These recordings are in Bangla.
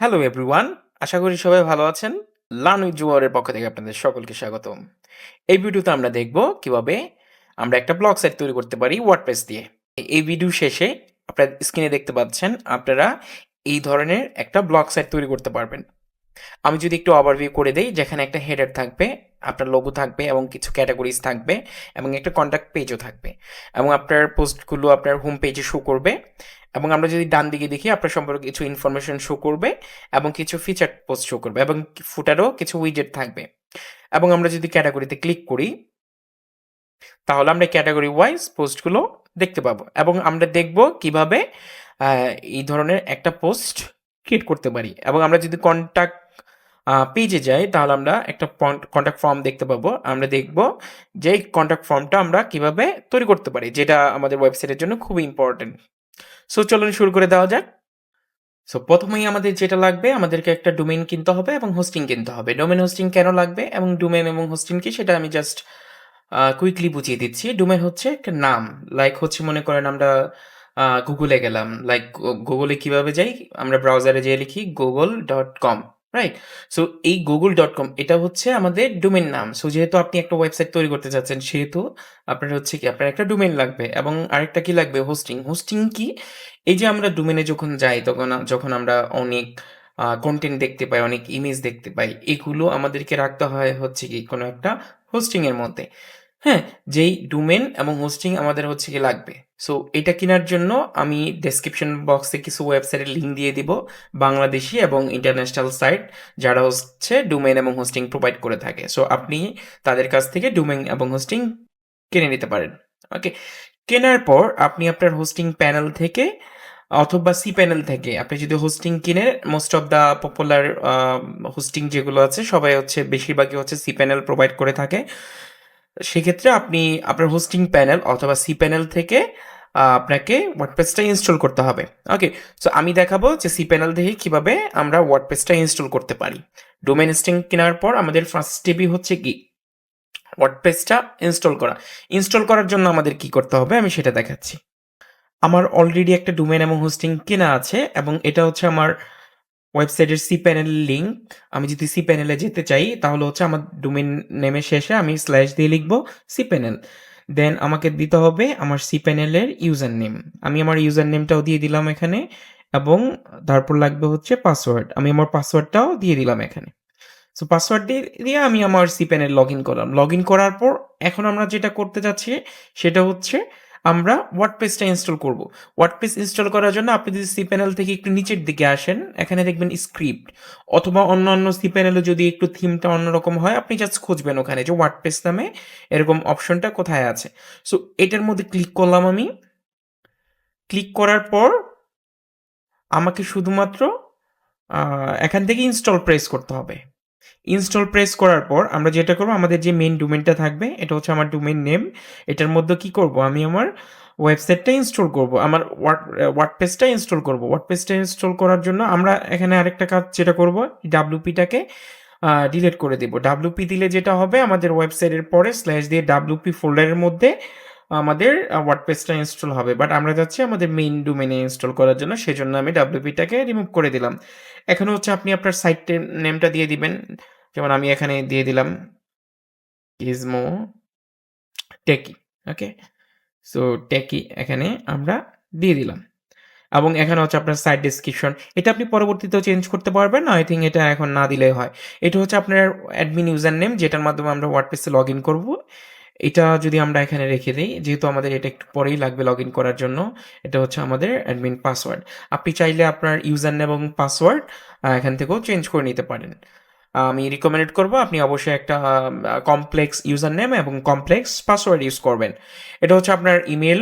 হ্যালো এভরিওয়ান, আশা করি সবাই ভালো আছেন। লার্ন উইথ জুয়ারের পক্ষ থেকে আপনাদের সকলকে স্বাগতম। এই ভিডিওতে আমরা দেখব কিভাবে আমরা একটা ব্লগ সাইট তৈরি করতে পারি ওয়ার্ডপ্রেস দিয়ে। এই ভিডিও শেষে আপনার স্ক্রিনে দেখতে পাচ্ছেন আপনারা এই ধরনের একটা ব্লগ সাইট তৈরি করতে পারবেন। আমি যদি একটু ওভারভিউ করে দেই, যেখানে একটা হেডার থাকবে, আপনার লোগো থাকবে এবং কিছু ক্যাটাগরিজ থাকবে এবং একটা কন্ট্যাক্ট পেজও থাকবে এবং আপনার পোস্টগুলো আপনার হোম পেজে শো করবে। এবং আমরা যদি ডান দিকে দেখি, আপনার সম্পর্কে কিছু ইনফরমেশন শো করবে এবং কিছু ফিচার পোস্ট শো করবে এবং ফুটারও কিছু উইজেট থাকবে। এবং আমরা যদি ক্যাটাগরিতে ক্লিক করি, তাহলে আমরা ক্যাটাগরি ওয়াইজ পোস্টগুলো দেখতে পাবো এবং আমরা দেখব কিভাবে এই ধরনের একটা পোস্ট ক্রিয়েট করতে পারি। এবং আমরা যদি কন্ট্যাক্ট পেজে যাই, তাহলে আমরা একটা কন্ট্যাক্ট ফর্ম দেখতে পাবো। আমরা দেখব যে কন্ট্যাক্ট ফর্মটা আমরা কিভাবে তৈরি করতে পারি, যেটা আমাদের ওয়েবসাইটের জন্য খুবই ইম্পর্টেন্ট। সো চলুন শুরু করে দেওয়া যাক। সো প্রথমেই আমাদের যেটা লাগবে, আমাদেরকে একটা ডোমেইন কিনতে হবে এবং হোস্টিং কিনতে হবে। ডোমেইন হোস্টিং কেন লাগবে এবং ডোমেইন এবং হোস্টিং কি, সেটা আমি জাস্ট কুইকলি বুঝিয়ে দিচ্ছি। ডোমেইন হচ্ছে একটা নাম, লাইক হচ্ছে মনে করেন আমরা গুগলে গেলাম, লাইক গুগলে কিভাবে যাই, আমরা ব্রাউজারে যেয়ে লিখি google.com, রাইট? সো এই google.com এটা হচ্ছে আমাদের ডোমেইন নাম। সো যেহেতু আপনি একটা ওয়েবসাইট তৈরি করতে চাচ্ছেন, সেহেতু আপনার হচ্ছে কি, আপনার একটা ডোমেইন লাগবে এবং আরেকটা কি লাগবে, হোস্টিং। হোস্টিং কি, এই যে আমরা ডোমেইনে যখন যাই, তখন যখন আমরা অনেক কন্টেন্ট দেখতে পাই, অনেক ইমেজ দেখতে পাই, এগুলো আমাদেরকে রাখতে হয় হচ্ছে কি কোনো একটা হোস্টিং এর মধ্যে। হ্যাঁ, যেই ডোমেন এবং হোস্টিং আমাদের হচ্ছে কি লাগবে। সো এটা কেনার জন্য আমি ডেসক্রিপশন বক্সে কিছু ওয়েবসাইটের লিঙ্ক দিয়ে দিব, বাংলাদেশি এবং ইন্টারন্যাশনাল সাইট যারা হচ্ছে ডোমেন এবং হোস্টিং প্রোভাইড করে থাকে। সো আপনি তাদের কাছ থেকে ডোমেন এবং হোস্টিং কিনে নিতে পারেন। ওকে, কেনার পর আপনি আপনার হোস্টিং প্যানেল থেকে অথবা সি প্যানেল থেকে আপনি যদি হোস্টিং কিনে, most of the popular hosting যেগুলো আছে সবাই হচ্ছে বেশিরভাগই হচ্ছে সি প্যানেল প্রোভাইড করে থাকে। সেক্ষেত্রে আপনি আপনার হোস্টিং প্যানেল অথবা সি প্যানেল থেকে আপনাকে ওয়ার্ডপ্রেসটা ইনস্টল করতে হবে। ওকে, সো আমি দেখাবো যে সি প্যানেল থেকে কিভাবে আমরা ওয়ার্ডপ্রেসটা ইনস্টল করতে পারি। ডোমেন হোস্টিং কেনার পর আমাদের ফার্স্ট স্টেপই হচ্ছে কি, ওয়ার্ডপ্রেসটা ইনস্টল করা। ইনস্টল করার জন্য আমাদের কি করতে হবে আমি সেটা দেখাচ্ছি। আমার অলরেডি একটা ডোমেন এবং হোস্টিং কেনা আছে এবং এটা হচ্ছে আমার ওয়েবসাইটের সি প্যানেল লিঙ্ক। আমি যদি সি প্যানেলে যেতে চাই, তাহলে হচ্ছে আমার ডোমেন নেমের শেষে আমি স্ল্যাশ দিয়ে লিখবো সি প্যানেল। দেন আমাকে দিতে হবে আমার সি প্যানেলের ইউজার নেম। আমি আমার ইউজার নেমটাও দিয়ে দিলাম এখানে এবং তারপর লাগবে হচ্ছে পাসওয়ার্ড। আমি আমার পাসওয়ার্ডটাও দিয়ে দিলাম এখানে। সো পাসওয়ার্ড দিয়ে আমি আমার সি প্যানেল লগ ইন করলাম। লগ ইন করার পর এখন আমরা যেটা করতে যাচ্ছি সেটা হচ্ছে আমরা ওয়ার্ডপ্রেসটা ইনস্টল করব। ওয়ার্ডপ্রেস ইনস্টল করার জন্য আপনি যদি সি প্যানেল থেকে একটু নিচের দিকে আসেন, এখানে দেখবেন স্ক্রিপ্ট, অথবা অন্যান্য সি প্যানেলে যদি একটু থিমটা অন্যরকম হয়, আপনি জাস্ট খুঁজবেন ওখানে যে ওয়ার্ডপ্রেস নামে এরকম অপশনটা কোথায় আছে। সো এটার মধ্যে ক্লিক করলাম আমি। ক্লিক করার পর আমাকে শুধুমাত্র এখান থেকে ইনস্টল প্রেস করতে হবে। ইনস্টল প্রেস করার পর আমরা যেটা করবো, আমাদের যে মেইন ডোমেনটা থাকবে, এটা হচ্ছে আমার ডোমেন নেম। এটার মধ্যে কি করব, আমি আমার ওয়েবসাইটটা ইনস্টল করব, আমার ওয়ার্ডপ্রেসটা ইনস্টল করব। ওয়ার্ডপ্রেসটা ইনস্টল করার জন্য আমরা এখানে আরেকটা কাজ যেটা করব, ডাব্লিউপিটাকে ডিলিট করে দেব। ডাব্লিউপি দিলে যেটা হবে, আমাদের ওয়েবসাইটের পরে স্ল্যাশ দিয়ে ডাব্লিউপি ফোল্ডারের মধ্যে আমাদের ওয়ার্ডপ্রেসটা ইনস্টল হবে। বাট আমরা যাচ্ছি আমাদের মেইন ডোমেনে ইনস্টল করার জন্য, সেজন্য আমি ডাব্লিউপিটাকে রিমুভ করে দিলাম। এখন হচ্ছে আপনি আপনার সাইট নেমটা দিয়ে দিবেন। যেমন আমি এখানে দিয়ে দিলাম গিজমো টেকি। ওকে, সো টেকি এখানে আমরা দিয়ে দিলাম এবং এখানে হচ্ছে আপনার সাইট ডেসক্রিপশন। এটা আপনি পরবর্তীতেও চেঞ্জ করতে পারবেন, আই থিঙ্ক এটা এখন না দিলেই হয়। এটা হচ্ছে আপনার অ্যাডমিন ইউজার নেম, যেটার মাধ্যমে আমরা ওয়ার্ডপ্রেসে লগ ইন করবো। এটা যদি আমরা এখানে রেখে দিই, যেহেতু আমাদের এটা একটু পরেই লাগবে লগ ইন করার জন্য, এটা হচ্ছে আমাদের অ্যাডমিন পাসওয়ার্ড। আপনি চাইলে আপনার ইউজার নেম এবং পাসওয়ার্ড এখান থেকেও চেঞ্জ করে নিতে পারেন। আমি রিকমেন্ড করব আপনি অবশ্যই একটা কমপ্লেক্স ইউজার নেম এবং কমপ্লেক্স পাসওয়ার্ড ইউজ করবেন। এটা হচ্ছে আপনার ইমেল।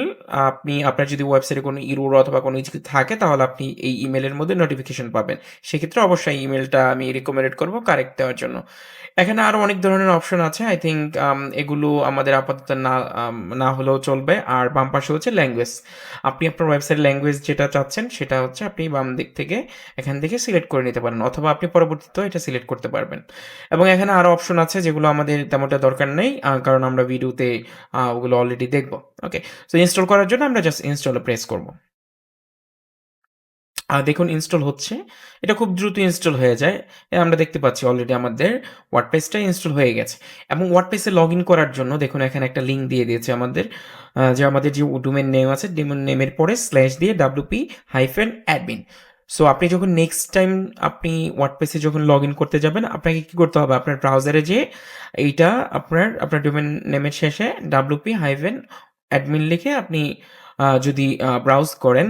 আপনি আপনার যদি ওয়েবসাইটে কোনো ইরোর অথবা কোনো কিছু থাকে, তাহলে আপনি এই ইমেলের মধ্যে নোটিফিকেশন পাবেন। সেক্ষেত্রে অবশ্যই ইমেলটা আমি রিকমেন্ড করব কারেক্ট দেওয়ার জন্য। এখানে আরও অনেক ধরনের অপশন আছে, আই থিঙ্ক এগুলো আমাদের আপাতত না হলেও চলবে। আর বাম পাশে হচ্ছে ল্যাঙ্গুয়েজ। আপনি আপনার ওয়েবসাইট ল্যাঙ্গুয়েজ যেটা চাচ্ছেন, সেটা হচ্ছে আপনি বাম দিক থেকে এখান থেকে সিলেক্ট করে নিতে পারেন, অথবা আপনি পরবর্তীতেও এটা সিলেক্ট করতে পারবেন। এবং এখানে আরও অপশন আছে যেগুলো আমাদের তেমনটা দরকার নেই, কারণ আমরা ভিডিওতে ওগুলো অলরেডি দেখবো। ওকে, সো ইনস্টল করার জন্য আমরা জাস্ট ইনস্টলে প্রেস করব। দেখুন ইনস্টল হচ্ছে। এটা খুব দ্রুত ইনস্টল হয়ে যায়। আমরা দেখতে পাচ্ছি অলরেডি আমাদের ওয়ার্ডপ্রেসটা ইনস্টল হয়ে গেছে এবং ওয়ার্ডপ্রেসে লগইন করার জন্য দেখুন এখানে একটা লিঙ্ক দিয়ে দিয়েছে আমাদের যে আমাদের যে ডোমেইন নেম আছে, ডোমেইন নেমের পরে স্ল্যাশ দিয়ে wp-admin। সো আপনি যখন নেক্সট টাইম আপনি ওয়ার্ডপ্রেসে যখন লগইন করতে যাবেন, আপনাকে কি করতে হবে? আপনার ব্রাউজারে যেয়ে এইটা আপনার ডোমেইন নেমের শেষে wp-admin লিখে আপনি যদি ব্রাউজ করেন,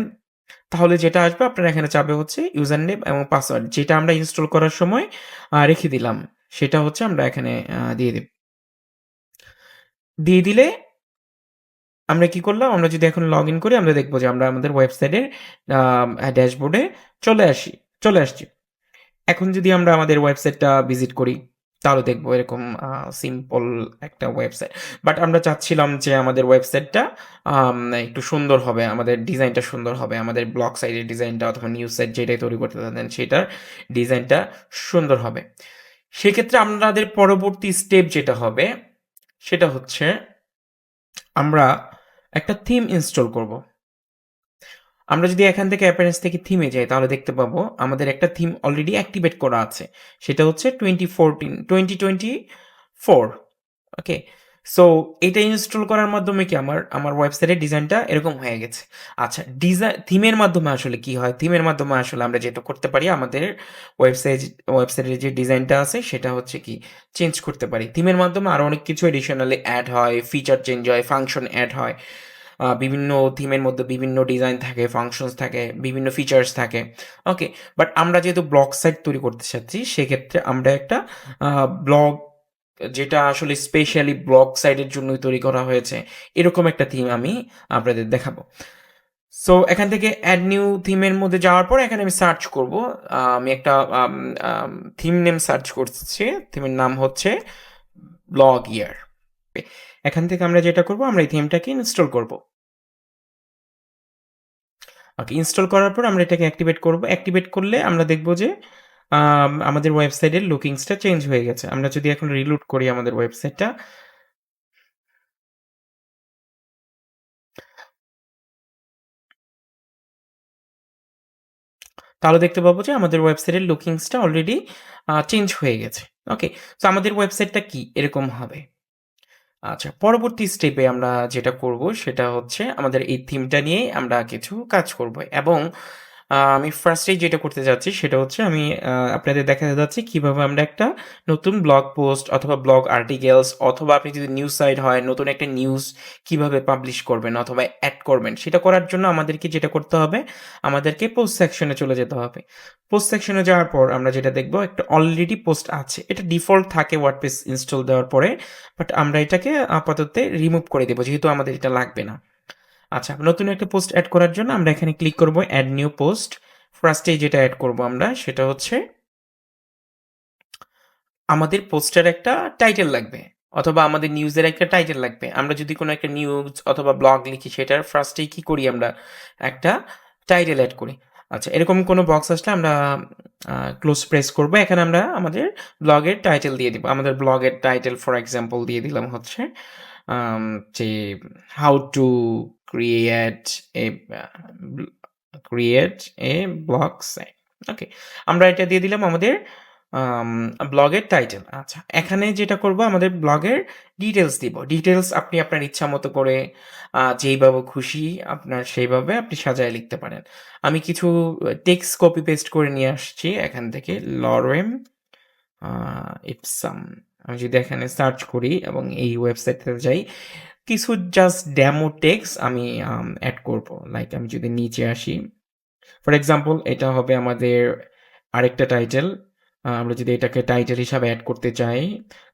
তাহলে যেটা আসবে আপনার এখানে চাবে হচ্ছে ইউজার নেম এবং পাসওয়ার্ড, যেটা আমরা ইনস্টল করার সময় রেখে দিলাম, সেটা হচ্ছে আমরা এখানে দিয়ে দেব। দিয়ে দিলে আমরা কি করলাম? আমরা যদি এখন লগ ইন করি, আমরা দেখবো যে আমরা আমাদের ওয়েবসাইটের ড্যাশবোর্ডে চলে আসি চলে আসছি। এখন যদি আমরা আমাদের ওয়েবসাইটটা ভিজিট করি, তাহলে দেখবো এরকম সিম্পল একটা ওয়েবসাইট। বাট আমরা চাচ্ছিলাম যে আমাদের ওয়েবসাইটটা একটু সুন্দর হবে, আমাদের ডিজাইনটা সুন্দর হবে, আমাদের ব্লগ সাইটের ডিজাইনটা অথবা নিউজ সাইট যেটাই তৈরি করতে চান সেটার ডিজাইনটা সুন্দর হবে। সেক্ষেত্রে আমাদের পরবর্তী স্টেপ যেটা হবে, সেটা হচ্ছে আমরা একটা থিম ইনস্টল করব। আমরা যদি এখান থেকে অ্যাপিয়ারেন্স থেকে থিমে যাই, তাহলে দেখতে পাবো আমাদের একটা থিম অলরেডি অ্যাক্টিভেট করা আছে। সেটা হচ্ছে 2024। ওকে। সো এটা ইনস্টল করার মাধ্যমে কি আমার ওয়েবসাইটের ডিজাইনটা এরকম হয়ে গেছে। আচ্ছা, থিমের মাধ্যমে আসলে কি হয়? থিমের মাধ্যমে আসলে আমরা যেটা করতে পারি, আমাদের ওয়েবসাইটের যে ডিজাইনটা আছে সেটা হচ্ছে কি চেঞ্জ করতে পারি। থিমের মাধ্যমে আরো অনেক কিছু এডিশনালি অ্যাড হয়, ফিচার চেঞ্জ হয়, ফাংশন অ্যাড হয়। বিভিন্ন থিমের মধ্যে বিভিন্ন ডিজাইন থাকে, ফাংশনস থাকে, বিভিন্ন ফিচার্স থাকে। ওকে। বাট আমরা যেহেতু ব্লগ সাইট তৈরি করতে চাচ্ছি, সেক্ষেত্রে আমরা একটা ব্লগ, যেটা আসলে স্পেশালি ব্লগ সাইটের জন্যই তৈরি করা হয়েছে, এরকম একটা থিম আমি আপনাদের দেখাবো। সো এখান থেকে অ্যাড নিউ থিমের মধ্যে যাওয়ার পর এখানে আমি সার্চ করব। আমি একটা থিম নেম সার্চ করছি। থিমের নাম হচ্ছে ব্লগ ইয়ার। এখান থেকে আমরা যেটা করব, আমরা এই থিমটাকে ইনস্টল করব। ওকে, ইনস্টল করার পর আমরা এটাকে অ্যাক্টিভেট করব। অ্যাক্টিভেট করলে আমরা দেখব যে আমাদের ওয়েবসাইটের লুকিংসটা চেঞ্জ হয়ে গেছে। আমরা যদি এখন রিলোড করি আমাদের ওয়েবসাইটটা, তাহলে দেখতে পাবো যে আমাদের ওয়েবসাইটের লুকিংসটা অলরেডি চেঞ্জ হয়ে গেছে। ওকে। সো আমাদের ওয়েবসাইটটা কি এরকম হবে। আচ্ছা, পরবর্তী স্টেপে আমরা যেটা করব সেটা হচ্ছে আমাদের এই থিমটা নিয়েই আমরা কিছু কাজ করব এবং আমি ফার্স্টেই যেটা করতে যাচ্ছি সেটা হচ্ছে আমি আপনাদের দেখাতে যাচ্ছি কিভাবে আমরা একটা নতুন ব্লগ পোস্ট অথবা ব্লগ আর্টিকেলস অথবা আপনি যদি নিউজ সাইট হয় নতুন একটা নিউজ কিভাবে পাবলিশ করবেন অথবা অ্যাড করবেন, সেটা করার জন্য আমাদেরকে যেটা করতে হবে, আমাদেরকে পোস্ট সেকশনে চলে যেতে হবে। পোস্ট সেকশনে যাওয়ার পর আমরা যেটা দেখব, একটা অলরেডি পোস্ট আছে, এটা ডিফল্ট থাকে ওয়ার্ডপ্রেস ইনস্টল দেওয়ার পরে, বাট আমরা এটাকে আপাতত রিমুভ করে দেবো যেহেতু আমাদের এটা লাগবে না। আচ্ছা, নতুন একটা পোস্ট অ্যাড করার জন্য আমরা এখানে ক্লিক করব অ্যাড নিউ পোস্ট। ফার্স্টেই যেটা অ্যাড করব আমরা সেটা হচ্ছে আমাদের পোস্টের একটা টাইটেল লাগবে অথবা আমাদের নিউজের একটা টাইটেল লাগবে। আমরা যদি কোনো একটা নিউজ অথবা ব্লগ লিখি, সেটার ফার্স্টেই কি করি, আমরা একটা টাইটেল অ্যাড করি। আচ্ছা, এরকম কোনো বক্স আসলে আমরা ক্লোজ প্রেস করব। এখানে আমরা আমাদের ব্লগের টাইটেল দিয়ে দিব। আমাদের ব্লগের টাইটেল ফর এক্সাম্পল দিয়ে দিলাম হচ্ছে যে how to create a create a blog site. Okay, আমরা এটা দিয়ে দিলাম আমাদের ব্লগের টাইটেল। আচ্ছা, এখানে যেটা করব, আমাদের ব্লগের ডিটেলস দিব। ডিটেলস আপনি আপনার ইচ্ছা মতো করে যেইভাবে খুশি আপনার সেইভাবে আপনি সাজায় লিখতে পারেন। আমি কিছু টেক্সট কপি পেস্ট করে নিয়ে আসছি এখান থেকে, লরেম ইপসাম। আমি যদি এখানে সার্চ করি এবং এই ওয়েবসাইটে যাই, কিছু জাস্ট ডেমো টেক্সট আমি অ্যাড করব। লাইক আমি যদি নিচে আসি, ফর এক্সাম্পল এটা হবে আমাদের আরেকটা টাইটেল। আমরা যদি এটাকে টাইটেল হিসাবে অ্যাড করতে চাই,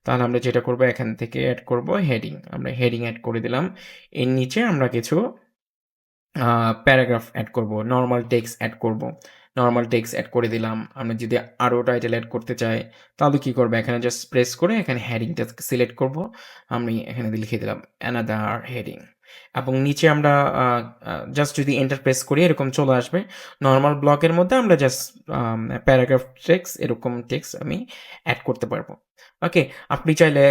তাহলে আমরা যেটা করব, এখান থেকে অ্যাড করব হেডিং। আমরা হেডিং অ্যাড করে দিলাম। এর নিচে আমরা কিছু প্যারাগ্রাফ অ্যাড করব, নরমাল টেক্সট অ্যাড করব। নরমাল টেক্সট অ্যাড করে দিলাম। আমরা যদি আরও টাইটেল অ্যাড করতে চাই, তাহলে কি করব, এখানে জাস্ট প্রেস করে এখানে হেডিংটা সিলেক্ট করব। আমি এখানে লিখে দিলাম অ্যানাদার হেডিং। এবং নিচে আমরা জাস্ট যদি এন্টার প্রেস করি এরকম চলে আসবে। নরমাল ব্লকের মধ্যে আমরা জাস্ট প্যারাগ্রাফ টেক্সট এরকম টেক্সট আমি এড করতে পারবো। ওকে? আপনি চাইলে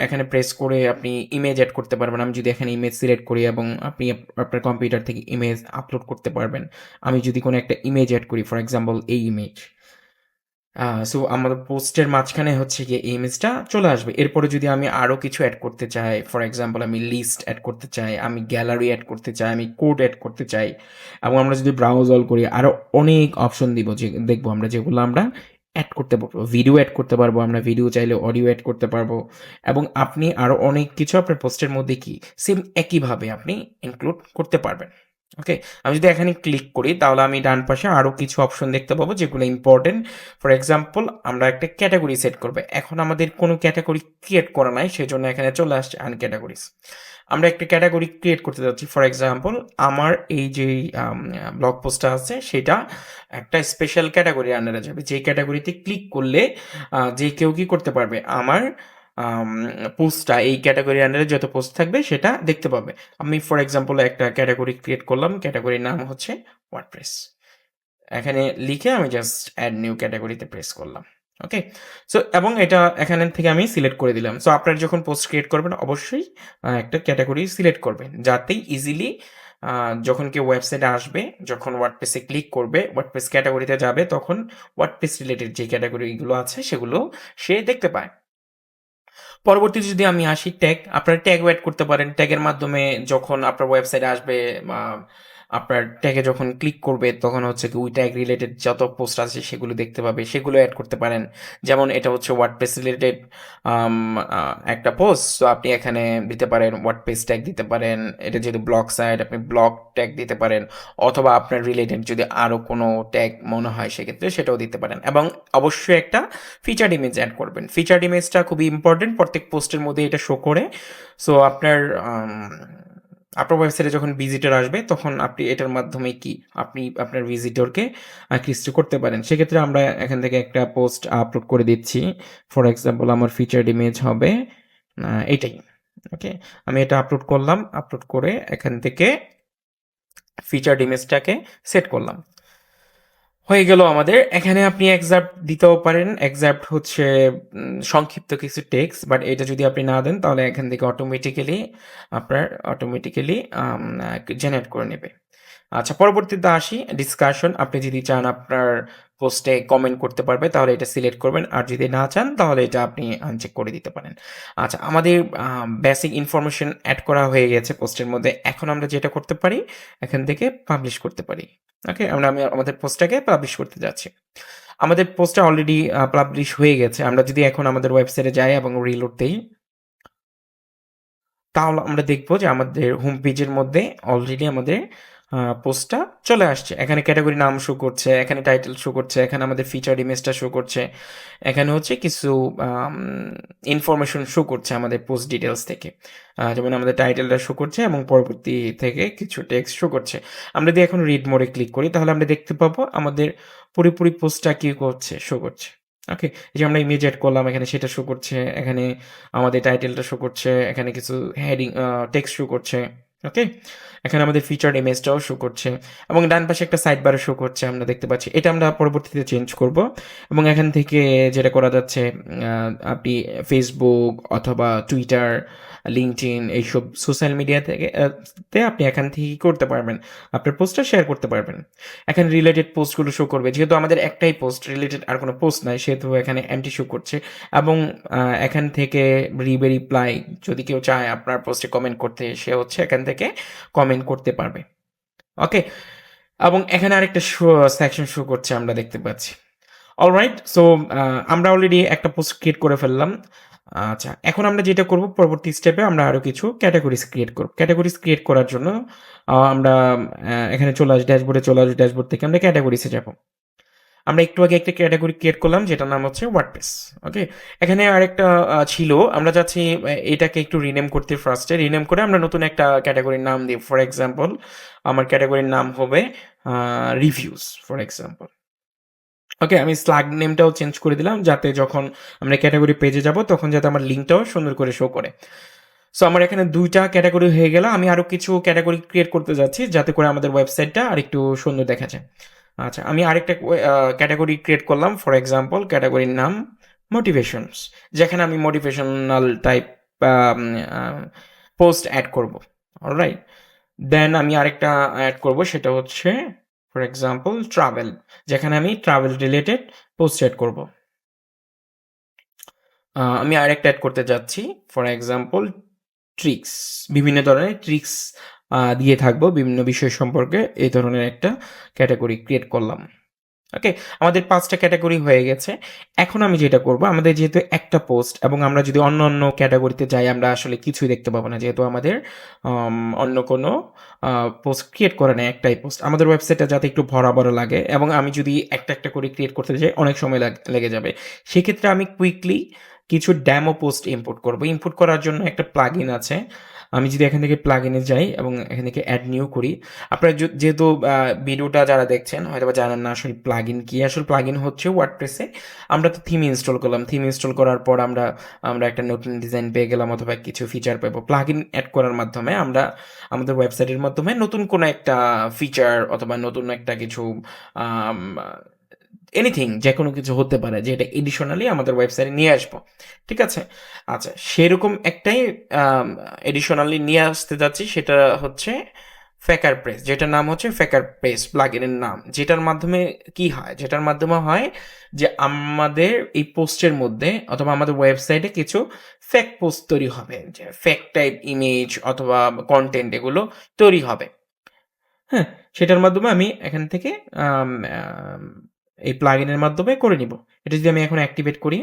এখানে প্রেস করে আপনি ইমেজ এড করতে পারবেন। আমি যদি এখানে ইমেজ সিলেক্ট করি এবং আপনি আপনার কম্পিউটার থেকে ইমেজ আপলোড করতে পারবেন। আমি যদি কোনো একটা ইমেজ এড করি, ফর এক্সাম্পল এই ইমেজ। সো আমাদের পোস্টের মাঝখানে হচ্ছে গিয়ে এই ইমেজটা চলে আসবে। এরপরে যদি আমি আরো কিছু এড করতে চাই, ফর এক্সাম্পল আমি লিস্ট এড করতে চাই, আমি গ্যালারি এড করতে চাই, আমি কোড এড করতে চাই এবং আমরা যদি ব্রাউজ অল করি আরো অনেক অপশন দিব যে দেখবো আমরা যেগুলো আমরা এড করতে পারবো। ভিডিও এড করতে পারবো, আমরা ভিডিও চাইলে অডিও এড করতে পারবো এবং আপনি আরো অনেক কিছু আপনার পোস্টের মধ্যে কি সেম একইভাবে আপনি ইনক্লুড করতে পারবেন। ওকে? আমি যদি এখানে ক্লিক করি তাহলে আমি ডান পাশে আরো কিছু অপশন দেখতে পাবো যেগুলো ইম্পর্টেন্ট। ফর এক্সাম্পল আমরা একটা ক্যাটাগরি সেট করব। এখন আমাদের কোনো ক্যাটাগরি ক্রিয়েট করা নাই, সেজন্য এখানে চলে আসছে আনক্যাটাগরিজ। আমরা একটা ক্যাটাগরি ক্রিয়েট করতে যাচ্ছি। ফর এক্সাম্পল আমার এই যে ব্লগ পোস্টটা আছে সেটা একটা স্পেশাল ক্যাটাগরির আন্ডারে যাবে। যে ক্যাটাগরিতে ক্লিক করলে যে কেউ কি করতে পারবে, আমার পোস্টটা এই ক্যাটাগরির আন্ডারে যত পোস্ট থাকবে সেটা দেখতে পাবে। আমি ফর এক্সাম্পল একটা ক্যাটাগরি ক্রিয়েট করলাম, ক্যাটাগরির নাম হচ্ছে ওয়ার্ডপ্রেস। এখানে লিখে আমি জাস্ট অ্যাড নিউ ক্যাটাগরিতে প্রেস করলাম। ওকে? সো এবং এটা এখানে থেকে আমি সিলেক্ট করে দিলাম। সো আপনারা যখন পোস্ট ক্রিয়েট করবেন অবশ্যই একটা ক্যাটাগরি সিলেক্ট করবেন। যাতে ইজিলি যখন কেউ ওয়েবসাইটে আসবে, যখন ওয়ার্ডপ্রেসে ক্লিক করবে, ওয়ার্ডপ্রেস ক্যাটাগরিতে যাবে তখন ওয়ার্ডপ্রেস রিলেটেড যে ক্যাটাগরিগুলো আছে সেগুলো সে দেখতে পায়। পরবর্তীতে যদি আমি আসি ট্যাগ, আপনারা ট্যাগও এড করতে পারেন। ট্যাগের মাধ্যমে যখন আপনার ওয়েবসাইটে আসবে আপনার ট্যাগে যখন ক্লিক করবে তখন হচ্ছে কি ওই ট্যাগ রিলেটেড যত পোস্ট আছে সেগুলো দেখতে পাবে, সেগুলো এড করতে পারেন। যেমন এটা হচ্ছে ওয়ার্ডপ্রেস রিলেটেড একটা পোস্ট, তো আপনি এখানে দিতে পারেন ওয়ার্ডপ্রেস ট্যাগ দিতে পারেন। এটা যেহেতু ব্লগ সাইট আপনি ব্লগ ট্যাগ দিতে পারেন, অথবা আপনার রিলেটেড যদি আরও কোনো ট্যাগ মনে হয় সেক্ষেত্রে সেটাও দিতে পারেন। এবং অবশ্যই একটা ফিচার্ড ইমেজ অ্যাড করবেন। ফিচার্ড ইমেজটা খুবই ইম্পর্টেন্ট, প্রত্যেক পোস্টের মধ্যে এটা শো করে। সো আপনার ওয়েবসাইটে যখন ভিজিটর আসবে তখন আপনি এটার মাধ্যমে কি আপনি আপনার ভিজিটরকে আকৃষ্ট করতে পারেন। সেক্ষেত্রে আমরা এখান থেকে একটা পোস্ট আপলোড করে দিচ্ছি। ফর এক্সাম্পল আমার ফিচার্ড ইমেজ হবে এটাই। ওকে? আমি এটা আপলোড করলাম, আপলোড করে এখান থেকে ফিচার্ড ইমেজটাকে সেট করলাম। হয়ে গেল আমাদের। এখানে আপনি এক্সার্প দিতেও পারেন। এক্সার্প হচ্ছে সংক্ষিপ্ত কিছু টেক্সট, বাট এটা যদি আপনি না দেন তাহলে এখান থেকে অটোমেটিক্যালি জেনারেট করে নেবে। আচ্ছা, পরবর্তীতে আসি ডিসকাশন। আপনি যদি চান আপনার পোস্টে কমেন্ট করতে পারবে তাহলে এটা সিলেক্ট করবেন, আর যদি না চান তাহলে এটা আপনি আনচেক করে দিতে পারেন। আচ্ছা, আমাদের বেসিক ইনফরমেশন অ্যাড করা হয়ে গেছে পোস্টের মধ্যে। এখন আমরা যেটা করতে পারি এখান থেকে পাবলিশ করতে পারি। ওকে? আমি আমাদের পোস্টটাকে পাবলিশ করতে যাচ্ছি। আমাদের পোস্টটা অলরেডি পাবলিশ হয়ে গেছে। আমরা যদি এখন আমাদের ওয়েবসাইটে যাই এবং রিলোড দেই তাহলে আমরা দেখব যে আমাদের হোম পেজের মধ্যে অলরেডি আমাদের পোস্টটা চলে আসছে। এখানে ক্যাটাগরি নাম শো করছে, এখানে টাইটেল শো করছে, এখানে আমাদের ফিচার্ড ইমেজটা শো করছে। এখানে হচ্ছে কিছু ইনফরমেশন শো করছে আমাদের পোস্ট ডিটেলস থেকে। যেমন আমাদের টাইটেলটা শো করছে এবং পরবর্তী থেকে কিছু টেক্সট শো করছে। আমরা যদি এখন রিড মোডে ক্লিক করি তাহলে আমরা দেখতে পাবো আমাদের পুরোপুরি পোস্টটা কি করছে, শো করছে। ওকে? এই যে আমরা ইমেজ এড করলাম এখানে সেটা শো করছে, এখানে আমাদের টাইটেলটা শো করছে, এখানে কিছু হেডিং টেক্সট শো করছে। ওকে? এখানে আমাদের ফিচার্ড ইমেজটাও শো করছে এবং ডান পাশে একটা সাইড বারও শো করছে আমরা দেখতে পাচ্ছি। এটা আমরা পরবর্তীতে চেঞ্জ করব এবং এখান থেকে যেটা করা যাচ্ছে আপনি ফেসবুক অথবা টুইটার, লিঙ্কডইন এইসব সোশ্যাল মিডিয়া থেকে আপনি এখান থেকে কি করতে পারবেন, আপনার পোস্টটা শেয়ার করতে পারবেন। এখানে রিলেটেড পোস্টগুলো শো করবে। যেহেতু আমাদের একটাই পোস্ট, রিলেটেড আর কোনো পোস্ট নাই, সেহেতু এখানে এমটি শো করছে এবং এখান থেকে রিপ্লাই যদি কেউ চায় আপনার পোস্টে কমেন্ট করতে, সে হচ্ছে এখান থেকে কমেন্ট করতে পারবে। ওকে? এবং এখানে আরেকটা সেকশন শো করছে আমরা দেখতে পাচ্ছি। অলরাইট, সো আমরা অলরেডি একটা পোস্ট ক্রিয়েট করে ফেললাম। আচ্ছা, এখন আমরা যেটা করব পরবর্তী স্টেপে আমরা আরো কিছু ক্যাটাগরিজ ক্রিয়েট করব। ক্যাটাগরিজ ক্রিয়েট করার জন্য আমরা এখানে চলে আসি, ড্যাশবোর্ডে চলে আসি। ড্যাশবোর্ড থেকে আমরা ক্যাটাগরিজে যাব। আমরা একটু আগে একটা ক্যাটাগরি ক্রিয়েট করলাম যেটার নাম হচ্ছে ওয়ার্ডপ্রেস। ওকে? এখানে আরেকটা ছিল, আমরা চাচ্ছি এটাকে একটু রিনেম করতে। ফার্স্টে রিনেম করে আমরা নতুন একটা ক্যাটাগরির নাম দিই। ফর এক্সাম্পল আমার ক্যাটাগরির নাম হবে রিভিউজ ফর এক্সাম্পল। ওকে? আমি স্ল্যাগ নেমটাও চেঞ্জ করে দিলাম যাতে যখন আমরা ক্যাটাগরি পেজে যাব তখন যাতে আমার লিঙ্কটাও সুন্দর করে শো করে। সো আমার এখানে ২ টা ক্যাটেগরি হয়ে গেল। আমি আরো কিছু ক্যাটেগরি ক্রিয়েট করতে যাচ্ছি যাতে করে আমাদের ওয়েবসাইটটা আরেকটু সুন্দর দেখা যায়। আচ্ছা, আমি আরেকটা ক্যাটেগরি ক্রিয়েট করলাম। ফর এক্সাম্পল ক্যাটেগরির নাম মোটিভেশনস। যেখানে আমি মোটিভেশনাল টাইপ আম আ পোস্ট এড করব। অলরাইট? দেন আমি আরেকটা এড করব, সেটা হচ্ছে ফর এক্সাম্পল ট্রাভেল। যেখানে আমি ট্রাভেল রিলেটেড পোস্ট এড করব। আমি আরেকটা এড করতে যাচ্ছি। For example tricks. বিভিন্ন ধরনের ট্রিক্স দিয়ে থাকবো বিভিন্ন বিষয় সম্পর্কে। এই ধরনের একটা ক্যাটেগরি ক্রিয়েট করলাম। ওকে? আমাদের ৫ টা ক্যাটেগরি হয়ে গেছে। এখন আমি যেটা করব, আমাদের যেহেতু একটা পোস্ট এবং আমরা যদি অন্য ক্যাটেগরিতে যাই, আমরা আসলে কিছুই দেখতে পাবো না। যেহেতু আমাদের অন্য কোনো আ পোস্ট ক্রিয়েট করা নেই, একটাই পোস্ট। আমাদের ওয়েবসাইটটা যাতে একটু ভরা করে এবং আমি যদি একটা করে ক্রিয়েট করতে যাই, অনেক সময় লেগে যাবে। সেক্ষেত্রে আমি কুইকলি কিছু ডেমো পোস্ট ইম্পোর্ট করব। ইম্পোর্ট করার জন্য একটা প্লাগইন আছে। আমি যদি এখান থেকে প্লাগইনে যাই এবং এখান থেকে এড নিউ করি, আপনারা যেহেতু ভিডিওটা যারা দেখছেন হয়তোবা জানেন না আসলে প্লাগইন কি? আসলে প্লাগইন হচ্ছে ওয়ার্ডপ্রেসে আমরা তো থিম ইনস্টল করলাম। থিম ইনস্টল করার পর আমরা একটা নতুন ডিজাইন পেয়ে গেলাম অথবা কিছু ফিচার পাবো। প্লাগইন এড করার মাধ্যমে আমরা আমাদের ওয়েবসাইটের মাধ্যমে নতুন কোনো একটা ফিচার অথবা নতুন একটা কিছু আম এনিথিং যেকোনো কিছু হতে পারে যেটা এডিশনালি আমাদের ওয়েবসাইটে নিয়ে আসবো। ঠিক আছে? আচ্ছা, সেরকম একটাই এডিশনালি নিয়ে আসতে যাচ্ছি, সেটা হচ্ছে ফেকার প্রেস, যেটার নাম হচ্ছে ফেকার প্রেস প্লাগইনের নাম। যেটার মাধ্যমে কি হয়? যেটার মাধ্যমে হয় যে আমাদের এই পোস্টের মধ্যে অথবা আমাদের ওয়েবসাইটে কিছু ফেক পোস্ট তৈরি হবে। যে ফেক টাইপ ইমেজ অথবা কনটেন্ট এগুলো তৈরি হবে। হ্যাঁ? সেটার মাধ্যমে আমি এখান থেকে আম আম এই প্লাগইনের মাধ্যমে করে নিব। এটা যদি আমি এখন অ্যাক্টিভেট করি,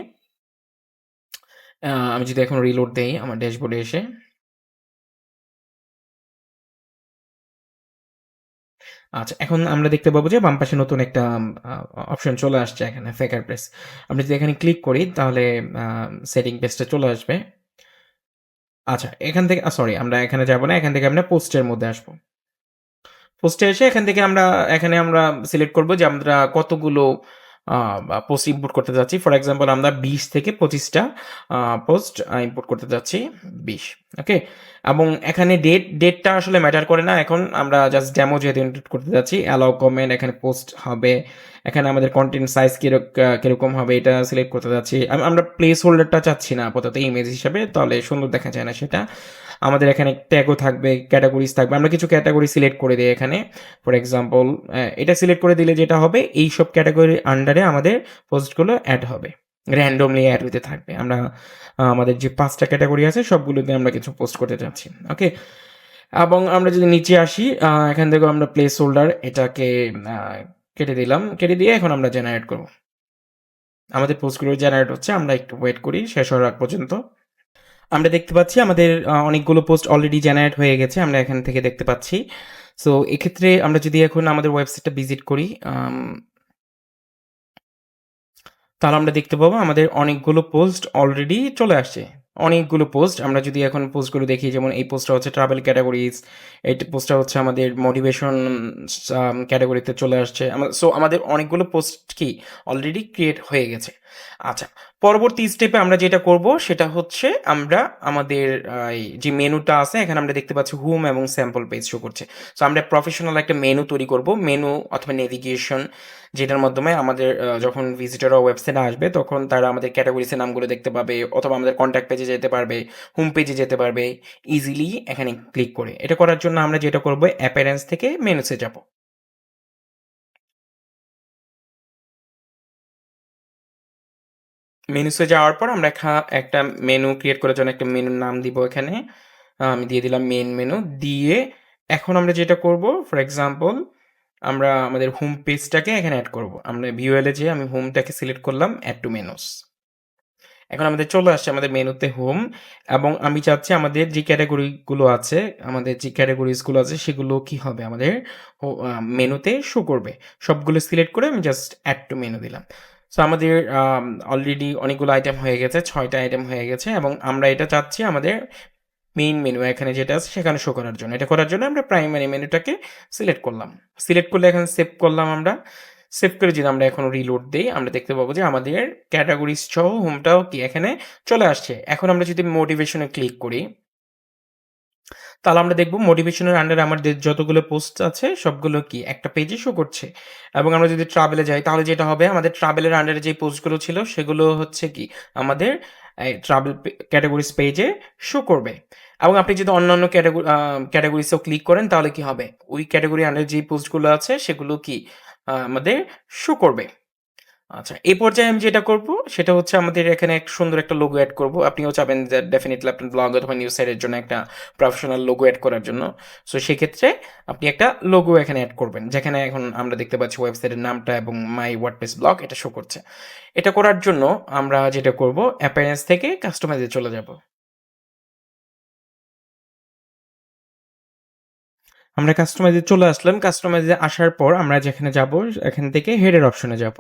আমি যদি এখন রিলোড দেই আমার ড্যাশবোর্ডে এসে, আচ্ছা, এখন আমরা দেখতে পাবো যে বাম পাশে নতুন একটা আ অপশন চলে আসছে এখানে ফেকার প্রেস। আমরা যদি এখানে ক্লিক করি তাহলে আ সেটিং পেজটা চলে আসবে। আচ্ছা, এখান থেকে সরি, আমরা এখানে যাব না। এখান থেকে আমরা পোস্টের মধ্যে আসবো। পোস্টে এসে এখানে আমরা সিলেক্ট করব যে আমরা কতগুলো আ বা পোস্ট ইম্পোর্ট করতে যাচ্ছি। ফর এক্সাম্পল আমরা ২০ থেকে ২৫ টা আ পোস্ট ইম্পোর্ট করতে যাচ্ছি। ২০, ওকে? এবং এখানে ডেটটা আসলে ম্যাটার করে না। এখন আমরা জাস্ট ডেমো যেহেতু ইনক্লুড করতে যাচ্ছি, অ্যালাও কমেন্ট এখানে পোস্ট হবে। এখানে আমাদের কনটেন্ট সাইজ কিরকম হবে এটা সিলেক্ট করতে যাচ্ছি। আমরা প্লেস হোল্ডারটা চাচ্ছি না আপাতত ইমেজ হিসাবে, তাহলে সুন্দর দেখা যায় না সেটা। আমাদের এখানে ট্যাগও থাকবে, ক্যাটেগরিজ থাকবে। আমরা কিছু ক্যাটেগরি সিলেক্ট করে দেই এখানে। ফর এক্সাম্পল এটা সিলেক্ট করে দিলে যেটা হবে, এইসব ক্যাটেগরির আন্ডারে আমাদের পোস্টগুলো এড হবে। র‍্যান্ডমলি এড হইতে থাকবে। আমরা আমাদের যে ৫ টা ক্যাটেগরি আছে সবগুলোতে আমরা কিছু পোস্ট করতে চাচ্ছি। ওকে? এবং আমরা যদি নিচে আসি, এখান থেকেও আমরা প্লেস হোল্ডার এটাকে আ কেটে দিলাম। কেটে দিয়ে এখন আমরা জেনারেট করব। আমাদের পোস্টগুলো জেনারেট হচ্ছে। আমরা একটু ওয়েট করি শেষ হওয়ার আগ পর্যন্ত। আমরা দেখতে পাচ্ছি আমাদের অনেকগুলো পোস্ট অলরেডি জেনারেট হয়ে গেছে। আমরা এখান থেকে দেখতে পাচ্ছি। সো এক্ষেত্রে আমরা যদি এখন আমাদের ওয়েবসাইটটা ভিজিট করি, তাহলে আমরা দেখতে পাবো আমাদের অনেকগুলো পোস্ট অলরেডি চলে আসছে। অনেকগুলো পোস্ট আমরা যদি এখন পোস্টগুলো দেখি, যেমন এই পোস্টটা হচ্ছে ট্রাভেল ক্যাটেগরিজ, এই পোস্টটা হচ্ছে আমাদের মোটিভেশন ক্যাটেগরিতে চলে আসছে। সো আমাদের অনেকগুলো পোস্ট কি অলরেডি ক্রিয়েট হয়ে গেছে। আচ্ছা, পরবর্তী স্টেপে আমরা যেটা করব সেটা হচ্ছে আমরা আমাদের এই যে মেনুটা আছে এখানে আমরা দেখতে পাচ্ছি হোম এবং স্যাম্পল পেজ শো করছে। সো আমরা প্রফেশনাল একটা মেনু তৈরি করব। মেনু অথবা নেভিগেশন, যেটার মাধ্যমে আমাদের যখন ভিজিটররা ওয়েবসাইটে আসবে তখন তারা আমাদের ক্যাটাগরিজের নামগুলো দেখতে পাবে অথবা আমাদের কন্ট্যাক্ট পেজে যেতে পারবে, হোম পেজে যেতে পারবে ইজিলি এখানে ক্লিক করে। এটা করার জন্য আমরা যেটা করব, অ্যাপিয়ারেন্স থেকে মেনুসে যাব। মেনুসে যাওয়ার পর আমরা একটা মেনু ক্রিয়েট করার জন্য একটা মেনুর নাম দিব এখানে। আমি দিয়ে দিলাম মেইন মেনু। দিয়ে এখন আমরা যেটা করব, ফর এক্সাম্পল আমরা আমাদের হোম পেজটাকে এখানে এড করব। আমরা ভিউএল এ যেয়ে আমি হোমটাকে সিলেক্ট করলাম, এড টু মেনুস। এখন আমাদের চলে আসছে আমাদের মেনুতে হোম, এবং আমি চাচ্ছি আমাদের যে ক্যাটেগরিগুলো আছে, আমাদের যে ক্যাটেগরিজগুলো আছে সেগুলো কি হবে আমাদের মেনুতে শো করবে। সবগুলো সিলেক্ট করে আমি জাস্ট এড টু মেনু দিলাম। সো আমাদের অলরেডি অনেকগুলো আইটেম হয়ে গেছে, ৬ টা আইটেম হয়ে গেছে এবং আমরা এটা চাচ্ছি আমাদের মেইন মেনু এখানে যেটা আছে সেখানে শো করার জন্য। এটা করার জন্য আমরা প্রাইমারি মেনুটাকে সিলেক্ট করলাম। সিলেক্ট করলে এখানে সেভ করলাম আমরা। সেভ করে যদি আমরা এখন রিলোড দেই, আমরা দেখতে পাবো যে আমাদের ক্যাটেগরিজ সহ হোমটাও কি এখানে চলে আসছে। এখন আমরা যদি মোটিভেশন এ ক্লিক করি, তাহলে আমরা দেখব মোটিভেশনের আন্ডারে আমাদের যতগুলো পোস্ট আছে সবগুলো কি একটা পেজে শো করছে। এবং আমরা যদি ট্রাভেলে যাই তাহলে যেটা হবে আমাদের ট্রাভেলের আন্ডারে যে পোস্টগুলো ছিল সেগুলো হচ্ছে কি আমাদের ট্রাভেল ক্যাটাগরিজ পেজে শো করবে। এবং আপনি যদি অন্যান্য ক্যাটাগরিজেও ক্লিক করেন তাহলে কি হবে ওই ক্যাটাগরি আন্ডারে যে পোস্টগুলো আছে সেগুলো কি আমাদের শো করবে। আচ্ছা, এই পর্যায়ে আমি যেটা করব সেটা হচ্ছে আমাদের এখানে এক সুন্দর একটা লোগো এড করব। আপনিও চাবেন যে ডেফিনিটলি আপনার ব্লগ অথবা নিউজ সাইটের জন্য একটা প্রফেশনাল লোগো এড করার জন্য। সো সেক্ষেত্রে আপনি একটা লোগো এখানে এড করবেন যেখানে এখন আমরা দেখতে পাচ্ছি ওয়েবসাইটের নামটা এবং মাই ওয়ার্ডপ্রেস ব্লগ এটা শো করছে। এটা করার জন্য আমরা যেটা করব অ্যাপিয়ারেন্স থেকে কাস্টমাইজে চলে যাব। আমরা কাস্টমাইজে চলে আসলাম। কাস্টমাইজে আসার পর আমরা যেখানে যাব, এখান থেকে হেডার অপশনে যাব।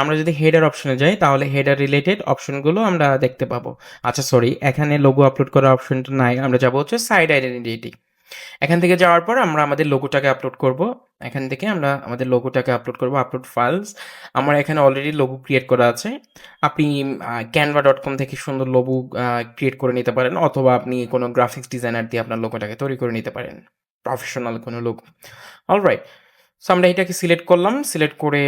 আমরা যদি হেডার অপশনে যাই তাহলে হেডার রিলেটেড অপশনগুলো আমরা দেখতে পাবো। আচ্ছা সরি, এখানে লোগো আপলোড করার অপশনটা নাই। আমরা যাব হচ্ছে সাইড আইডেন্টিটি। এখান থেকে যাওয়ার পর আমরা আমাদের লোগোটাকে আপলোড করব। এখান থেকে আমরা আমাদের লোগোটাকে আপলোড করব, আপলোড ফাইলস। আমার এখানে অলরেডি লোগো ক্রিয়েট করা আছে। আপনি canva.com থেকে সুন্দর লোগো ক্রিয়েট করে নিতে পারেন অথবা আপনি কোনো গ্রাফিক্স ডিজাইনার দিয়ে আপনার লোগোটাকে তৈরি করে নিতে পারেন। প্রফেশনাল কোনো লোগো। অলরাইট। সো আমরা এটাকে সিলেক্ট করলাম। সিলেক্ট করে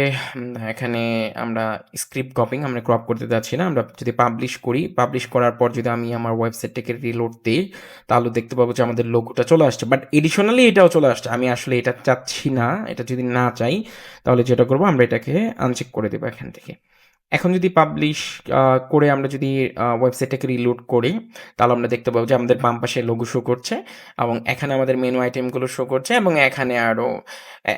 এখানে আমরা স্ক্রিপ্ট কপিং আমরা ক্রপ করতে যাচ্ছি না। আমরা যদি পাবলিশ করি, পাবলিশ করার পর যদি আমি আমার ওয়েবসাইটটাকে রিলোড দিই, তাহলে দেখতে পাবো যে আমাদের লোগোটা চলে আসছে। বাট এডিশনালি এটাও চলে আসছে। আমি আসলে এটা চাচ্ছি না। এটা যদি না চাই, তাহলে যেটা করবো আমরা এটাকে আনচেক করে দেবো এখান থেকে। এখন যদি পাবলিশ করে আমরা যদি ওয়েবসাইটটাকে রিলোড করি, তাহলে আমরা দেখতে পাবো যে আমাদের বাম পাশে লোগো শো করছে এবং এখানে আমাদের মেনু আইটেমগুলো শো করছে এবং এখানে আরও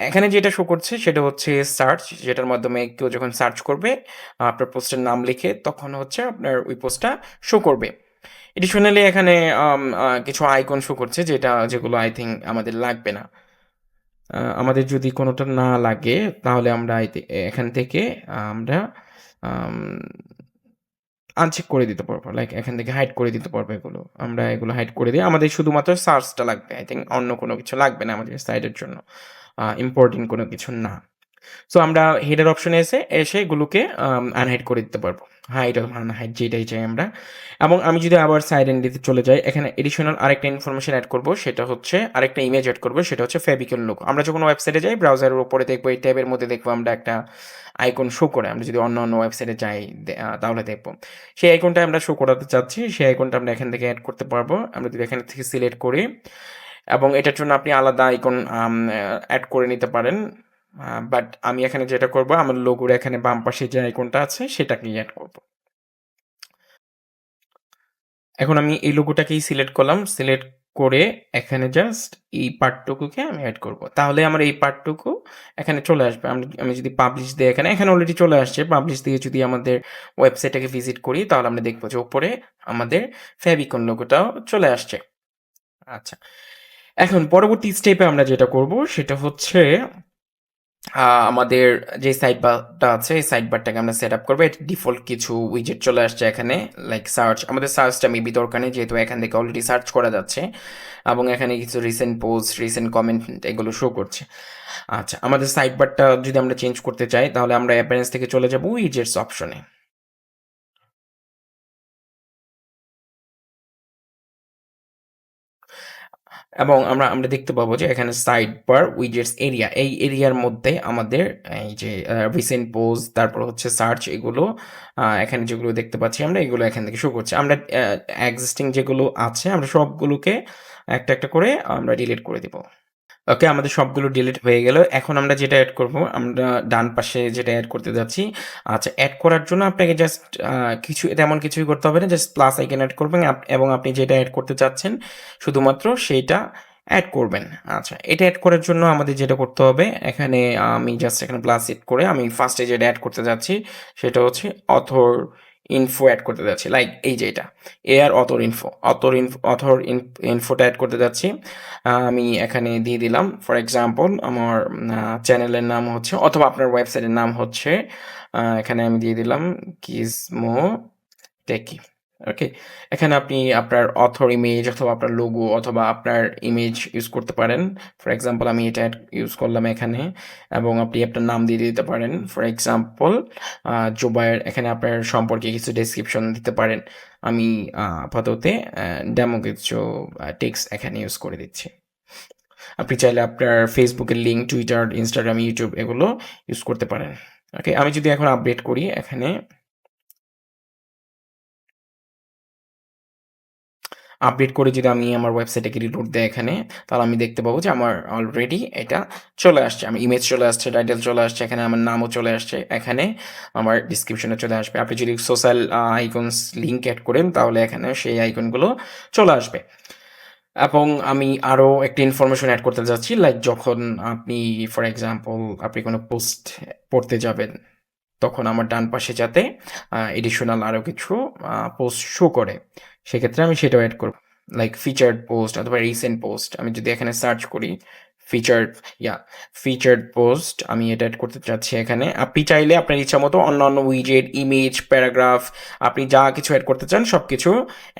এখানে যেটা শো করছে সেটা হচ্ছে সার্চ, যেটার মাধ্যমে কেউ যখন সার্চ করবে আপনার পোস্টের নাম লিখে তখন হচ্ছে আপনার ওই পোস্টটা শো করবে। এডিশনালি এখানে কিছু আইকন শো করছে যেগুলো আই থিঙ্ক আমাদের লাগবে না। আমাদের যদি কোনোটা না লাগে তাহলে আমরা এখান থেকে আমরা আনচেক করে দিতে পারবো। লাইক এখান থেকে হাইড করে দিতে পারবো এগুলো। আমরা এগুলো হাইড করে দিই। আমাদের শুধুমাত্র সার্চটা লাগবে। আই থিঙ্ক অন্য কোনো কিছু লাগবে না আমাদের সাইটের জন্য। ইম্পোর্টেন্ট কোনো কিছু না। সো আমরা হেডার অপশনে এসে এগুলোকে আনহাইড করে দিতে পারবো। হাইড অথবা আনহাইড যেটাই চাই আমরা। এবং আমি যদি আবার সাইড এন্ডিতে চলে যাই, এখানে এডিশনাল আরেকটা ইনফরমেশন অ্যাড করব, সেটা হচ্ছে আরেকটা ইমেজ অ্যাড করব, সেটা হচ্ছে ফেবিকল লোগো। আমরা যখন ওয়েবসাইটে যাই ব্রাউজারের উপরে দেখবো এই ট্যাবের মধ্যে দেখবো আমরা একটা আইকন শো করে। আমরা যদি অন্য অন্য ওয়েবসাইটে যাই তাহলে দেখবো সেই আইকনটা আমরা শো করাতে চাচ্ছি। সেই আইকনটা আমরা এখান থেকে অ্যাড করতে পারবো। আমরা যদি এখান থেকে সিলেক্ট করি এবং এটার জন্য আপনি আলাদা আইকন অ্যাড করে নিতে পারেন। বাট আমি এখানে যেটা করব আমার লোগোর এখানে বাম পাশে যে আইকনটা আছে সেটাকেই অ্যাড করব। এখন আমি এই লোগোটাকেই সিলেক্ট করলাম। সিলেক্ট করে এখানে জাস্ট এই পার্টটুকুকে আমি এড করব। তাহলে আমার এই পার্টটুকু এখানে চলে আসবে। আমি যদি পাবলিশ দিই এখানে অলরেডি চলে আসছে। পাবলিশ দিয়ে যদি আমাদের ওয়েবসাইটটাকে ভিজিট করি তাহলে আমরা দেখব যে উপরে আমাদের ফেভিকন লোগোটাও চলে আসছে। আচ্ছা। এখন পরবর্তী স্টেপে আমরা যেটা করব সেটা হচ্ছে আমাদের যে সাইড বারটা আছে এই সাইড বারটাকে আমরা সেট আপ করবো। এটা ডিফল্ট কিছু উইজেট চলে আসছে এখানে, লাইক সার্চ। আমাদের সার্চটা মেবি দরকার নেই যেহেতু এখান থেকে অলরেডি সার্চ করা যাচ্ছে এবং এখানে কিছু রিসেন্ট পোস্ট রিসেন্ট কমেন্ট এগুলো শো করছে। আচ্ছা, আমাদের সাইড বারটা যদি আমরা চেঞ্জ করতে চাই তাহলে আমরা অ্যাপিয়ারেন্স থেকে চলে যাবো উইজেটস অপশনে। এবং আমরা দেখতে পাবো যে এখানে সাইড বার উইজেটস এরিয়া, এই এরিয়ার মধ্যে আমাদের এই যে রিসেন্ট পোস্ট তারপর হচ্ছে সার্চ এগুলো এখানে যেগুলো দেখতে পাচ্ছি আমরা এগুলো এখান থেকে শো করছে। আমরা এক্সিস্টিং যেগুলো আছে আমরা সবগুলোকে একটা একটা করে আমরা ডিলিট করে দিব। ওকে, আমাদের সবগুলো ডিলিট হয়ে গেল। এখন আমরা যেটা এড করব আমরা ডান পাশে যেটা এড করতে যাচ্ছি। আচ্ছা, এড করার জন্য আপনাকে জাস্ট কিছু তেমন কিছুই করতে হবে না, জাস্ট প্লাস আইকন এড করবেন এবং আপনি যেটা এড করতে চাচ্ছেন শুধুমাত্র সেইটা এড করবেন। আচ্ছা, এটা এড করার জন্য আমাদের যেটা করতে হবে এখানে আমি জাস্ট এখানে প্লাস এড করে আমি ফার্স্টে যেটা এড করতে যাচ্ছি সেটা হচ্ছে অথর ইনফো অ্যাড করতে যাচ্ছি। লাইক এই যে এটা এআর অথর ইনফোটা অ্যাড করতে যাচ্ছি। আমি এখানে দিয়ে দিলাম ফর এক্সাম্পল আমার চ্যানেলের নাম হচ্ছে অথবা আপনার ওয়েবসাইটের নাম হচ্ছে এখানে আমি দিয়ে দিলাম গিজমো টেকি। ওকে? এখানে আপনি আপনার অথর ইমেজ অথবা আপনার লোগো অথবা আপনার ইমেজ ইউজ করতে পারেন। ফর এক্সাম্পল আমি এটা ইউজ করলাম এখানে এবং আপনি আপনার নাম দিয়ে দিতে পারেন। ফর এক্সাম্পল জুবায়ের, এখানে আপনার সম্পর্কে কিছু ডেসক্রিপশন দিতে পারেন। আমি আপাতত ডেমো কিছু টেক্সট এখানে ইউজ করে দিচ্ছি। আপনি চাইলে আপনার ফেসবুকের লিঙ্ক, টুইটার, ইনস্টাগ্রাম, ইউটিউব এগুলো ইউজ করতে পারেন। ওকে? আমি যদি এখন আপডেট করি এখানে আপডেট করে যদি আমি আমার ওয়েবসাইটে গিয়ে রিলোড দেই এখানে, তাহলে আমি দেখতে পাবো যে আমার অলরেডি এটা চলে আসছে। আমার ইমেজ চলে আসছে, টাইটেল চলে আসছে, এখানে আমার নামও চলে আসছে, এখানে আমার ডেসক্রিপশনে চলে আসবে। আপনি যদি সোশ্যাল আইকনস লিঙ্ক এড করেন তাহলে এখানে সেই আইকনগুলো চলে আসবে। এবং আমি আরো একটা ইনফরমেশন এড করতে যাচ্ছি, লাইক যখন আপনি ফর এক্সাম্পল আপনি কোনো পোস্ট পড়তে যাবেন, তখন আমার ডান পাশে যাতে এডিশনাল আরো কিছু পোস্ট শো করে, সেক্ষেত্রে আমি সেটাও এড করব। লাইক ফিচার্ড পোস্ট অথবা রিসেন্ট পোস্ট। আমি যদি এখানে সার্চ করি ফিচার্ড, ইয়া ফিচার্ড পোস্ট, আমি এটা এড করতে চাচ্ছি এখানে। আপনি চাইলে আপনার ইচ্ছামতো অন্যান্য উইজেট, ইমেজ, প্যারাগ্রাফ আপনি যা কিছু এড করতে চান সবকিছু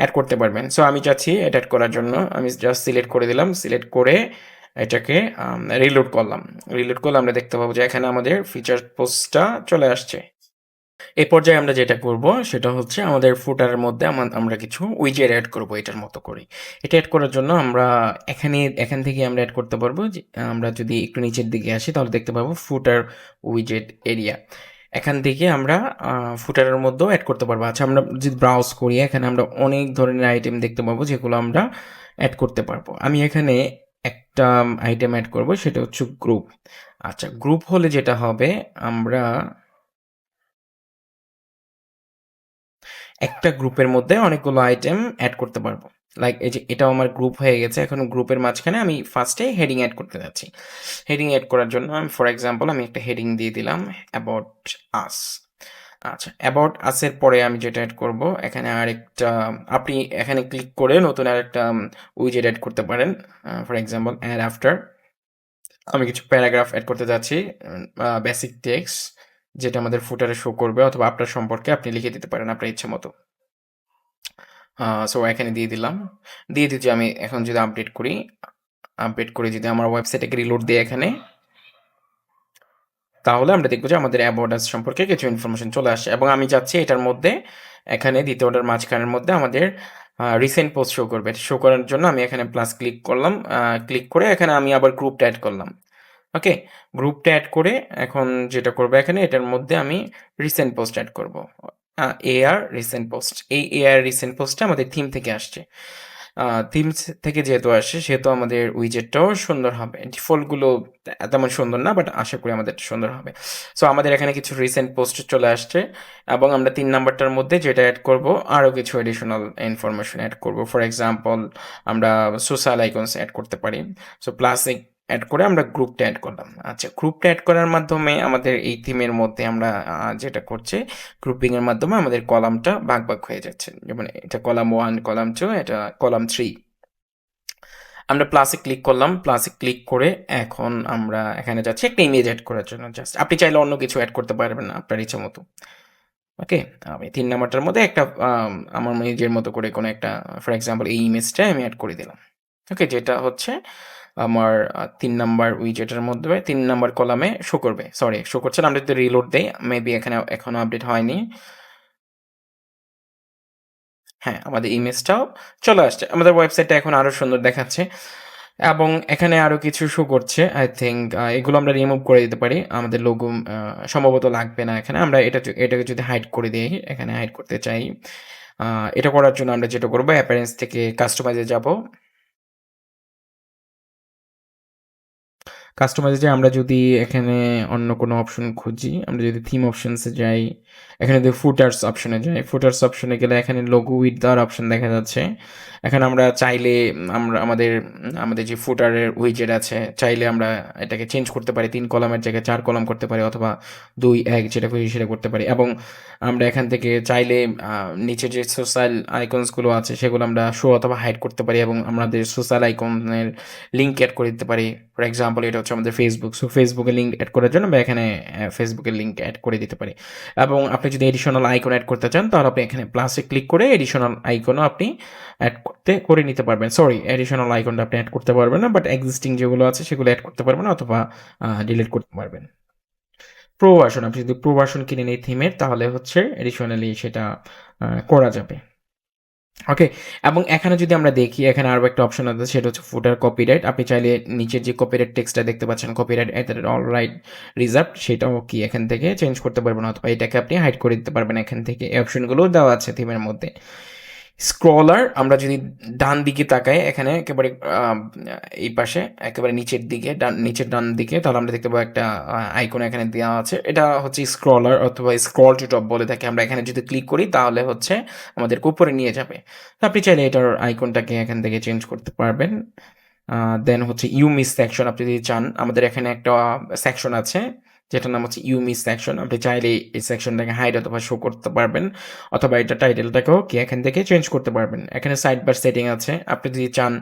এড করতে পারবেন। সো আমি চাচ্ছি এটা এড করার জন্য আমি জাস্ট সিলেক্ট করে দিলাম। সিলেক্ট করে এটাকে রিলোড করলাম। রিলোড করলে আমরা দেখতে পাবো যে এখানে আমাদের ফিচার্ড পোস্টটা চলে আসছে। এই পর্যায়ে আমরা যেটা করব সেটা হচ্ছে আমাদের ফুটারের মধ্যে আমরা কিছু উইজেট এড করব এটার মতো করে। এটা এড করার জন্য আমরা এখান থেকে আমরা এড করতে পারবো যে আমরা যদি একটু নিচের দিকে আসি তাহলে দেখতে পাবো ফুটার উইজেট এরিয়া। এখান থেকে আমরা ফুটারের মধ্যেও এড করতে পারবো। আচ্ছা, আমরা যদি ব্রাউজ করি এখানে আমরা অনেক ধরনের আইটেম দেখতে পাবো যেগুলো আমরা অ্যাড করতে পারবো। আমি এখানে একটা আইটেম অ্যাড করব, সেটা হচ্ছে গ্রুপ। আচ্ছা, গ্রুপ হলে যেটা হবে আমরা একটা গ্রুপের মধ্যে অনেকগুলো আইটেম এড করতে পারবো। লাইক এই যে এটাও আমার গ্রুপ হয়ে গেছে। এখন গ্রুপের মাঝখানে আমি ফার্স্টে হেডিং এড করতে যাচ্ছি। হেডিং এড করার জন্য আমি ফর এক্সাম্পল আমি একটা হেডিং দিয়ে দিলাম অ্যাবাউট আস। আচ্ছা, অ্যাবাউট আসের পরে আমি যেটা এড করব এখানে আরেকটা, আপনি এখানে ক্লিক করে নতুন আরেকটা উইজেট এড করতে পারেন। For example add after. আমি কিছু প্যারাগ্রাফ এড করতে যাচ্ছি, বেসিক টেক্সট যেটা আমাদের ফুটারে শো করবে অথবা আপনার সম্পর্কে আপনি লিখে দিতে পারেন আপনার ইচ্ছে মতো। সো এখানে দিয়ে দিলাম। দিয়ে দিচ্ছি আমি এখন যদি আপডেট করি, আপডেট করে যদি আমার ওয়েবসাইটটাকে রিলোড দিই এখানে, তাহলে আমরা দেখব যে আমাদের অ্যাবাউট আস সম্পর্কে কিছু ইনফরমেশন চলে আসছে এবং আমি চাচ্ছি এটার মধ্যে এখানে দ্বিতীয়টার মাঝখানের মধ্যে আমাদের রিসেন্ট পোস্ট শো করবে। শো করার জন্য আমি এখানে প্লাস ক্লিক করলাম। ক্লিক করে এখানে আমি আবার গ্রুপটা এড করলাম। ওকে? গ্রুপটা এড করে এখন যেটা করব এখানে এটার মধ্যে আমি রিসেন্ট পোস্ট এড করব। AR recent post. এই এআর রিসেন্ট পোস্টটা আমাদের থিম থেকে আসছে। থিমস থেকে যেহেতু আসে সেহেতু আমাদের উইজেটটাও সুন্দর হবে। ডিফল্টগুলো তেমন সুন্দর না, বাট আশা করি আমাদের সুন্দর হবে। সো আমাদের এখানে কিছু রিসেন্ট পোস্ট চলে আসছে এবং আমরা ৩ নাম্বারটার মধ্যে যেটা এড করব আরও কিছু অ্যাডিশনাল ইনফরমেশন এড করব। ফর এক্সাম্পল আমরা সোশ্যাল আইকনস এড করতে পারি। সো প্লাস এড করে আমরা গ্রুপটা এড করলাম। আচ্ছা, গ্রুপটা এড করার মাধ্যমে আমাদের এই থিমের মধ্যে আমরা যেটা করছি গ্রুপিং এর মাধ্যমে আমাদের কলামটা ভাগ ভাগ হয়ে যাচ্ছে। যেমন এটা কলাম 1, কলাম 2, এটা কলাম 3। আমরা প্লাসে ক্লিক করলাম। প্লাসে ক্লিক করে এখন আমরা এখানে যাচ্ছি একটা ইমেজ এড করার জন্য। জাস্ট আপনি চাইলে অন্য কিছু এড করতে পারবেন না আপনার ইচ্ছা মতো। ওকে? আমি ৩ নাম্বারটার মধ্যে একটা আমার নিজের মতো করে কোনো একটা, ফর এক্সাম্পল এই ইমেজটা আমি এড করে দিলাম। ওকে? যেটা হচ্ছে আমার ৩ নাম্বার উইজেটের মধ্যে ৩ নাম্বার কলামে শো করবে। সরি, শো করছে না। আমরা যদি রিলোড দেই, মেবি এখানে এখনো আপডেট হয়নি। হ্যাঁ, আমাদের ইমেজটাও চলে আসছে। আমাদের ওয়েবসাইটটা এখন আরো সুন্দর দেখাচ্ছে এবং এখানে আরো কিছু শো করছে। আই থিংক এগুলো আমরা রিমুভ করে দিতে পারি। আমাদের লোগো সম্ভবত লাগবে না এখানে। আমরা এটাকে যদি হাইড করে দেই, এখানে হাইড করতে চাই। আ এটা করার জন্য আমরা যেটা করব অ্যাপিয়ারেন্স থেকে কাস্টমাইজ এ যাব। কাস্টমাইজে আমরা যদি এখানে অন্য কোনো অপশন খুঁজি, আমরা যদি থিম অপশনস এ যাই, এখানে যদি ফুটার্স অপশনে যাই, ফুটার্স অপশনে গেলে এখানে লোগো উইথ দেওয়ার অপশন দেখা যাচ্ছে। এখানে আমরা চাইলে আমরা আমাদের যে ফুটারের উইজেট আছে, চাইলে আমরা এটাকে চেঞ্জ করতে পারি। ৩ কলামের জায়গায় ৪ কলাম করতে পারি অথবা ২, ১ যেটা খুশি সেটা করতে পারি এবং আমরা এখান থেকে চাইলে নিচে যে সোশ্যাল আইকনস গুলো আছে সেগুলো আমরা শো অথবা হাইড করতে পারি এবং আমাদের সোশ্যাল আইকনের লিঙ্ক এড করে দিতে পারি। ফর এক্সাম্পল এটা হচ্ছে আমাদের ফেসবুক। সো ফেসবুকের লিঙ্ক এড করার জন্য আমরা এখানে ফেসবুকের লিঙ্ক এড করে দিতে পারি। এবং আপনি যদি এডিশনাল আইকন এড করতে চান তাহলে আপনি এখানে প্লাসে ক্লিক করে এডিশনাল আইকনও আপনি এড করে নিতে পারবেন। সরি, এডিশনাল আইকনটা আপনি এড করতে পারবেন না, বাট এক্সিস্টিং যেগুলো আছে সেগুলো এড করতে পারবেন অথবা ডিলিট করতে পারবেন। প্রো ভার্সন, আপনি যদি প্রো ভার্সন কিনেন এই থিমের তাহলে হচ্ছে এডিশনালি সেটা করা যাবে। ওকে, এবং এখানে যদি আমরা দেখি এখানে আরো একটা অপশন আছে, সেটা হচ্ছে ফুটার কপিরাইট। আপনি চাইলে নিচের যে কপিরাইট টেক্সটটা দেখতে পাচ্ছেন, কপিরাইট অল রাইট রিজার্ভড, সেটাও কি এখান থেকে চেঞ্জ করতে পারবেন অথবা এটাকে আপনি হাইড করে দিতে পারবেন এখান থেকে। এই অপশনগুলো দেওয়া আছে থিমের মধ্যে। স্ক্রলার, আমরা যদি ডান দিকে তাকাই এখানে একেবারে এই পাশে একেবারে নিচের দিকে নিচের ডান দিকে, তাহলে আমরা দেখতে পাবো একটা আইকন এখানে দেওয়া আছে। এটা হচ্ছে স্ক্রলার অথবা স্ক্রল টু টপ বলে থাকি আমরা। এখানে যদি ক্লিক করি তাহলে হচ্ছে আমাদেরকে উপরে নিয়ে যাবে। তো আপনি চাইলে এটার আইকনটাকে এখান থেকে চেঞ্জ করতে পারবেন। দেন হচ্ছে ইউ মিস সেকশন, আপনি যদি চান আমাদের এখানে একটা সেকশন আছে যেটার নাম হচ্ছে ইউ মিস সেকশন। আপনি চাইলে এই সেকশনটাকে হাইড অথবা শো করতে পারবেন, অথবা এটা টাইটেলটাকেও কি এখান থেকে চেঞ্জ করতে পারবেন। এখানে সাইড বার সেটিং আছে, আপনি যদি চান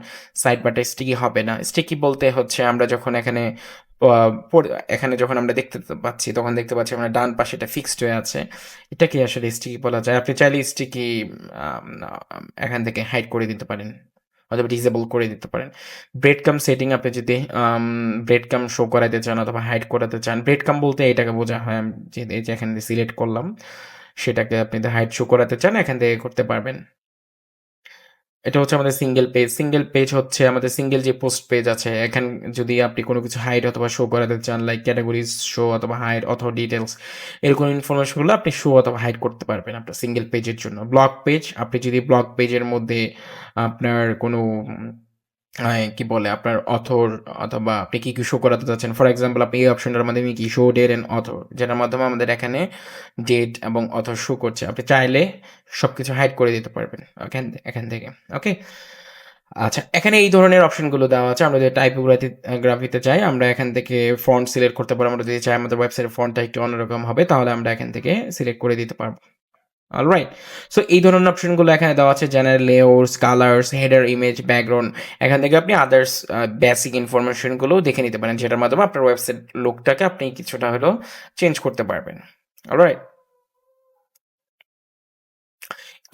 সাইড বারটা স্টিকি হবে না। স্টিকি বলতে হচ্ছে আমরা যখন এখানে এখানে যখন আমরা দেখতে পাচ্ছি তখন দেখতে পাচ্ছি আমরা ডান পাশে এটা ফিক্সড হয়ে আছে, এটাকে আসলে স্টিকি বলা যায়। আপনি চাইলে স্টিকি এখান থেকে হাইড করে দিতে পারেন অথবা ডিসেবল করে দিতে পারেন। ব্রেড কাম সেটিং, আপনি যদি ব্রেড কাম শো করাতে চান অথবা হাইড করাতে চান, ব্রেড কাম বলতে এটাকে বোঝা হয়। আমি এই যে এখানে সিলেক্ট করলাম সেটাকে আপনি হাইড শো করাতে চান এখান থেকে করতে পারবেন। এটা হচ্ছে আমাদের সিঙ্গেল পেজ। সিঙ্গেল পেজ হচ্ছে আমাদের সিঙ্গেল যে পোস্ট পেজ আছে, এখানে যদি আপনি কোনো কিছু হাইড অথবা শো করাতে চান, লাইক ক্যাটাগরিজ শো অথবা হাইড অথবা ডিটেলস, এরকম ইনফরমেশনগুলো আপনি শো অথবা হাইড করতে পারবেন আপনার সিঙ্গেল পেজের জন্য। ব্লগ পেজ, আপনি যদি ব্লগ পেজের মধ্যে আপনার কোনো কি বলে আপনার অথর অথবা আপনি কি শো করাতে চাচ্ছেন, ফর এক্সাম্পল আপনি এই অপশনটার মাধ্যমে কি শো ডেট এন্ড অথর, যেটার মাধ্যমে আমাদের এখানে ডেট এবং অথর শো করছে, আপনি চাইলে সবকিছু হাইড করে দিতে পারবেন এখান থেকে। ওকে, আচ্ছা, এখানে এই ধরনের অপশনগুলো দেওয়া আছে। আমরা যদি টাইপোগ্রাফিতে চাই আমরা এখান থেকে ফন্ট সিলেক্ট করতে পারবো। আমরা যদি চাই আমাদের ওয়েবসাইটের ফন্টটা একটু অন্যরকম হবে তাহলে আমরা এখান থেকে সিলেক্ট করে দিতে পারবো। অলরাইট, সো এই ধরনের অপশনগুলো এখানে দেওয়া আছে। General layouts, colours, header, image, background, এখান থেকে আপনি আদার্স বেসিক ইনফরমেশনগুলো দেখে নিতে পারেন, যেটার মাধ্যমে আপনার ওয়েবসাইট লুকটাকে আপনি কিছুটা হলেও চেঞ্জ করতে পারবেন। অলরাইট,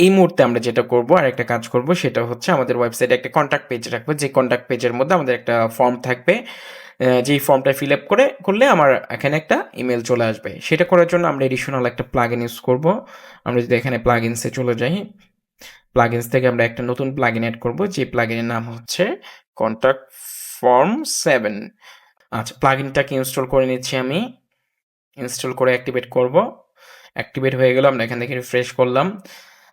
এই মুহূর্তে আমরা যেটা করব আর একটা কাজ করব সেটা হচ্ছে আমাদের ওয়েবসাইটে একটা কন্ট্যাক্ট পেজ রাখবো, যে কন্ট্যাক্ট পেজের মধ্যে আমাদের একটা ফর্ম থাকবে। যেই ফর্মটা ফিল আপ করলে আমার এখানে একটা ইমেল চলে আসবে। সেটা করার জন্য আমরা এডিশনাল একটা প্লাগইন ইউজ করব। আমরা যদি এখানে প্লাগইনসে চলে যাই, প্লাগইনস থেকে আমরা একটা নতুন প্লাগইন এড করব, যে প্লাগইনের নাম হচ্ছে কন্ট্যাক্ট ফর্ম 7। আচ্ছা, প্লাগইনটাকে ইনস্টল করে নিচ্ছি আমি। ইনস্টল করে অ্যাক্টিভেট করব। অ্যাক্টিভেট হয়ে গেল, আমরা এখান থেকে রিফ্রেশ করলাম।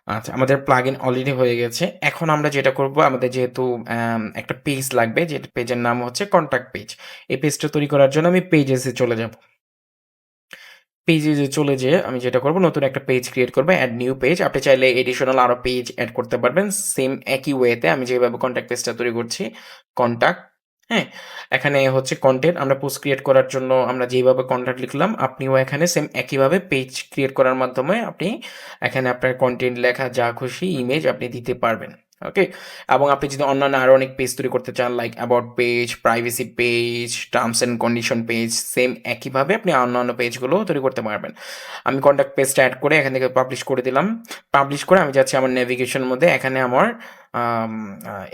আচ্ছা, আমাদের প্লাগইন অলরেডি হয়ে গেছে। এখন আমরা যেটা করব, আমাদের যেহেতু একটা পেজ লাগবে, যে পেজের নাম হচ্ছে কন্ট্যাক্ট পেজ। এই পেজটা তৈরি করার জন্য আমি পেজেসে চলে যাব। পেজে চলে যেয়ে আমি যেটা করব, নতুন একটা পেজ ক্রিয়েট করব, অ্যাড নিউ পেজ। আপনি চাইলে এডিশনাল আরো পেজ অ্যাড করতে পারবেন সেম একই ওয়েতে আমি যেভাবে কন্ট্যাক্ট পেজটা তৈরি করছি। কন্ট্যাক্ট, হ্যাঁ, এখানে হচ্ছে কন্টেন্ট। আমরা পোস্ট ক্রিয়েট করার জন্য আমরা যেভাবে কন্ট্যাক্ট লিখলাম, আপনিও এখানে সেম একইভাবে পেজ ক্রিয়েট করার মাধ্যমে আপনি এখানে আপনার কন্টেন্ট লেখা যা খুশি ইমেজ আপনি দিতে পারবেন। ওকে, এবং আপনি যদি অন্যান্য আরও অনেক পেজ তৈরি করতে চান, like about page, privacy page, terms and condition page, same একইভাবে আপনি অন্যান্য পেজগুলো তৈরি করতে পারবেন। আমি কন্ট্যাক্ট পেজটা অ্যাড করে এখান থেকে পাবলিশ করে দিলাম। পাবলিশ করে আমি যাচ্ছি আমার নেভিগেশনের মধ্যে, এখানে আমার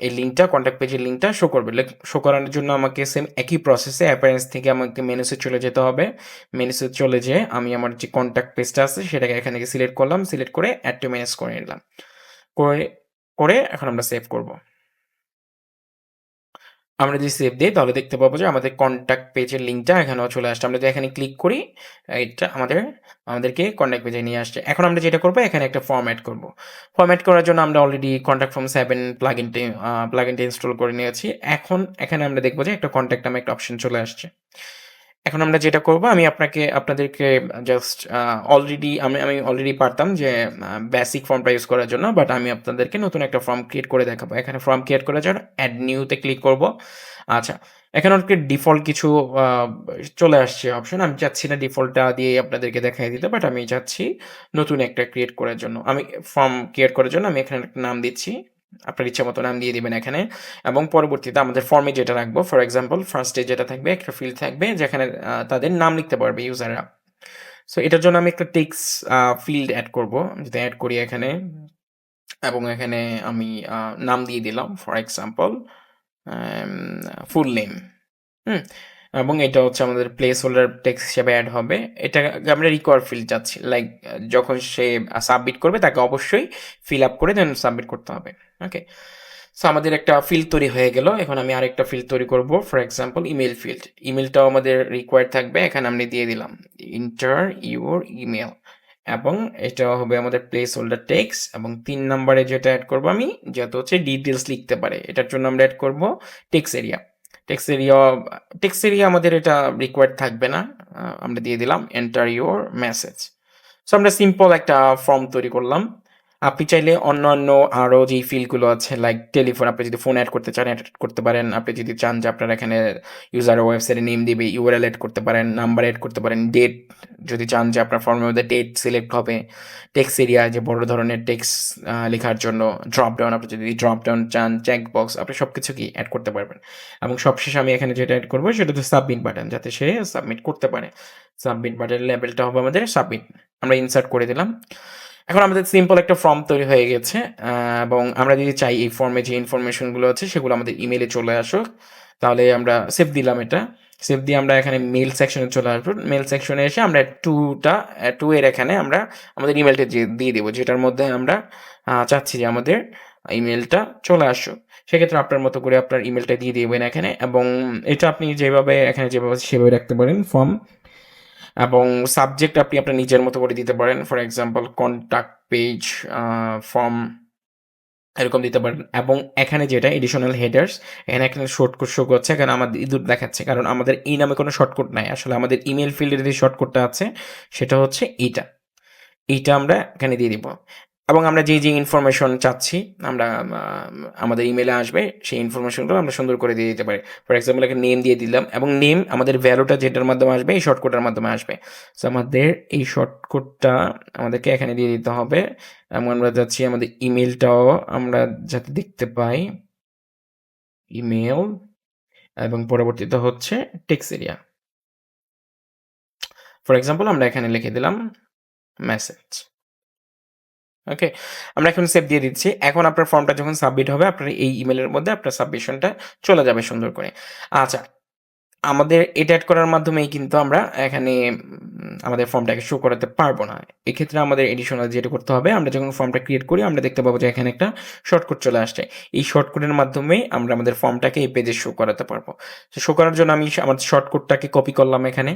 এই লিঙ্কটা, কন্ট্যাক্ট পেজের লিঙ্কটা শো করবে। শো করানোর জন্য আমাকে সেম একই প্রসেসে অ্যাপিয়ারেন্স থেকে আমাকে মেনুসে চলে যেতে হবে। মেনুসে চলে যেয়ে আমি আমার যে কন্ট্যাক্ট পেজটা আছে সেটাকে এখান থেকে সিলেক্ট করলাম। সিলেক্ট করে অ্যাড টু ম্যানেজ করে নিলাম। করে এখন আমরা সেভ করব। আমরা যদি সেভ দিই তাহলে দেখতে পাবো যে আমাদের কন্ট্যাক্ট পেজের লিঙ্কটা এখানেও চলে আসছে। আমরা যদি এখানে ক্লিক করি, এটা আমাদেরকে কন্ট্যাক্ট পেজে নিয়ে আসছে। এখন আমরা যেটা করবো, এখানে একটা ফর্ম অ্যাড করব। ফর্ম অ্যাড করার জন্য আমরা অলরেডি কন্ট্যাক্ট ফর্ম 7 প্লাগইনটা ইনস্টল করে নিয়েছি। এখন এখানে আমরা দেখবো যে একটা কন্ট্যাক্ট নামে একটা অপশন চলে আসছে। এখন আমরা যেটা করব, আমি আপনাদেরকে জাস্ট আমি অলরেডি পারতাম যে বেসিক ফর্মটা ইউজ করার জন্য, বাট আমি আপনাদেরকে নতুন একটা ফর্ম ক্রিয়েট করে দেখাবো। এখানে ফর্ম ক্রিয়েট করার জন্য অ্যাড নিউতে ক্লিক করব। আচ্ছা, এখানে অনেক ডিফল্ট কিছু চলে আসছে অপশন। আমি চাচ্ছি না ডিফল্টটা দিয়ে আপনাদেরকে দেখাই দিতে, বাট আমি চাচ্ছি নতুন একটা ক্রিয়েট করার জন্য। আমি ফর্ম ক্রিয়েট করার জন্য আমি এখানে একটা নাম দিচ্ছি, আপনার ইচ্ছা মতো নাম দিয়ে দিবেন এখানে এবং পরবর্তীতে আমাদের ফর্মে যেটা রাখবো, ফর এক্সাম্পল ফার্স্টে যেটা থাকবে একটা ফিল্ড থাকবে যেখানে তাদের নাম লিখতে পারবে ইউজাররা। সো এটার জন্য আমি একটা টেক্সট ফিল্ড অ্যাড করব, যদি অ্যাড করি এখানে এবং এখানে আমি নাম দিয়ে দিলাম ফর এক্সাম্পল ফুল নেম। হুম? এবং এটা হচ্ছে আমাদের প্লেস হোল্ডার টেক্সট হিসেবে অ্যাড হবে। এটাকে আমরা রিকোয়ার ফিল্ড চাচ্ছি। লাইক যখন সে সাবমিট করবে তাকে অবশ্যই ফিল আপ করে দেন সাবমিট করতে হবে। ওকে? সো আমাদের একটা ফিল্ড তৈরি হয়ে গেল। এখন আমি আরেকটা ফিল্ড তৈরি করব। For example email field. ইমেইলটাও আমাদের রিকোয়ার্ড থাকবে। এখানে আমি দিয়ে দিলাম এন্টার ইউর ইমেইল এবং এটা হবে আমাদের প্লেস হোল্ডার টেক্সট এবং ৩ নম্বরে যেটা এড করব আমি, যেহেতু হচ্ছে ডিটেইলস লিখতে পারে, এটার জন্য আমরা এড করব টেক্সট এরিয়া। টেক্সট এরিয়া আমাদের এটা রিকোয়ার্ড থাকবে না। আমরা দিয়ে দিলাম এন্টার ইউর মেসেজ। সো আমরা সিম্পল একটা ফর্ম তৈরি করলাম। আপনি চাইলে অন্যান্য আরও যেই ফিল্ডগুলো আছে লাইক টেলিফোন, আপনি যদি ফোন অ্যাড করতে চান অ্যাড করতে পারেন। আপনি যদি চান যে আপনার এখানে ইউজারের ওয়েবসাইটে নেম দিবে, ইউআরএল অ্যাড করতে পারেন, নাম্বার অ্যাড করতে পারেন, ডেট যদি চান যে আপনার ফর্মের মধ্যে ডেট সিলেক্ট হবে, টেক্সট এরিয়া যে বড় ধরনের টেক্সট লেখার জন্য ড্রপ ডাউন, আপনি যদি ড্রপ ডাউন চান, চেক বক্স, আপনি সব কিছু কি অ্যাড করতে পারবেন। এবং সবশেষে আমি এখানে যেটা অ্যাড করবো সেটা হচ্ছে সাবমিট বাটন, যাতে সে সাবমিট করতে পারে। সাবমিট বাটনের লেভেলটা হবে আমাদের সাবমিট। আমরা ইনসার্ট করে দিলাম। এখন আমাদের সিম্পল একটা ফর্ম তৈরি হয়ে গেছে এবং আমরা যদি চাই এই ফর্মে যে ইনফরমেশনগুলো আছে সেগুলো আমাদের ইমেইলে চলে আসুক, তাহলে আমরা সেভ দিলাম এটা। সেভ দিয়ে আমরা এখানে মেইল সেকশনে চলে আসবো। মেইল সেকশনে এসে আমরা টু এর এখানে আমরা আমাদের ইমেইলটা দিয়ে দেবো, যেটার মধ্যে আমরা চাচ্ছি যে আমাদের ইমেইলটা চলে আসুক। সেক্ষেত্রে আপনার মতো করে আপনার ইমেইলটা দিয়ে দিবেন এখানে এবং এটা আপনি যেভাবে এখানে যেভাবে সেভাবে রাখতে পারেন ফর্ম। এবং সাবজেক্ট আপনি আপনার নিজের মতো করে দিতে পারেন। For example contact page form এরকম দিতে পারেন। এবং এখানে যেটা এডিশনাল হেডার্স, এখানে শর্টকাট শো করছে, এখানে আমাদের ইঁদুর দেখাচ্ছে, কারণ আমাদের এই নামে কোনো শর্টকাট নাই। আসলে আমাদের ইমেল ফিল্ডের যে শর্টকাটটা আছে সেটা হচ্ছে এইটা আমরা এখানে দিয়ে দিব। এবং আমরা যে ইনফরমেশন চাচ্ছি আমরা আমাদের ইমেলে আসবে, সেই ইনফরমেশনগুলো আমরা সুন্দর করে দিয়ে দিতে পারি। ফর এক্সাম্পল একটা নেম দিয়ে দিলাম এবং নেম আমাদের ভ্যালুটা যেটার মাধ্যমে আসবে এই শর্টকাটের মাধ্যমে আসবে। সো আমাদের এই শর্টকাটটা আমাদেরকে এখানে দিয়ে দিতে হবে এবং আমরা যাচ্ছি আমাদের ইমেলটাও আমরা যাতে দেখতে পাই, ইমেল এবং পরবর্তীতে হচ্ছে টেক্সট এরিয়া। ফর এক্সাম্পল আমরা এখানে লিখে দিলাম মেসেজ। ওকে? আমরা এখন সেভ দিয়ে দিচ্ছি। এখন আপনার ফর্মটা যখন সাবমিট হবে আপনার এই ইমেইলের মধ্যে আপনার সাবমিশনটা চলে যাবে সুন্দর করে। আচ্ছা, আমাদের এটা এড করার মাধ্যমেই কিন্তু আমরা এখানে আমাদের ফর্মটাকে শো করাতে পারবো না। এক্ষেত্রে আমাদের এডিশনাল যেটা করতে হবে, আমরা যখন ফর্মটা ক্রিয়েট করি আমরা দেখতে পাবো যে এখানে একটা শর্টকাট চলে আসছে। এই শর্টকাটের মাধ্যমে আমরা আমাদের ফর্মটাকে এই পেজে শো করাতে পারবো। তো শো করার জন্য আমি আমার শর্টকাটটাকে কপি করলাম এখানে।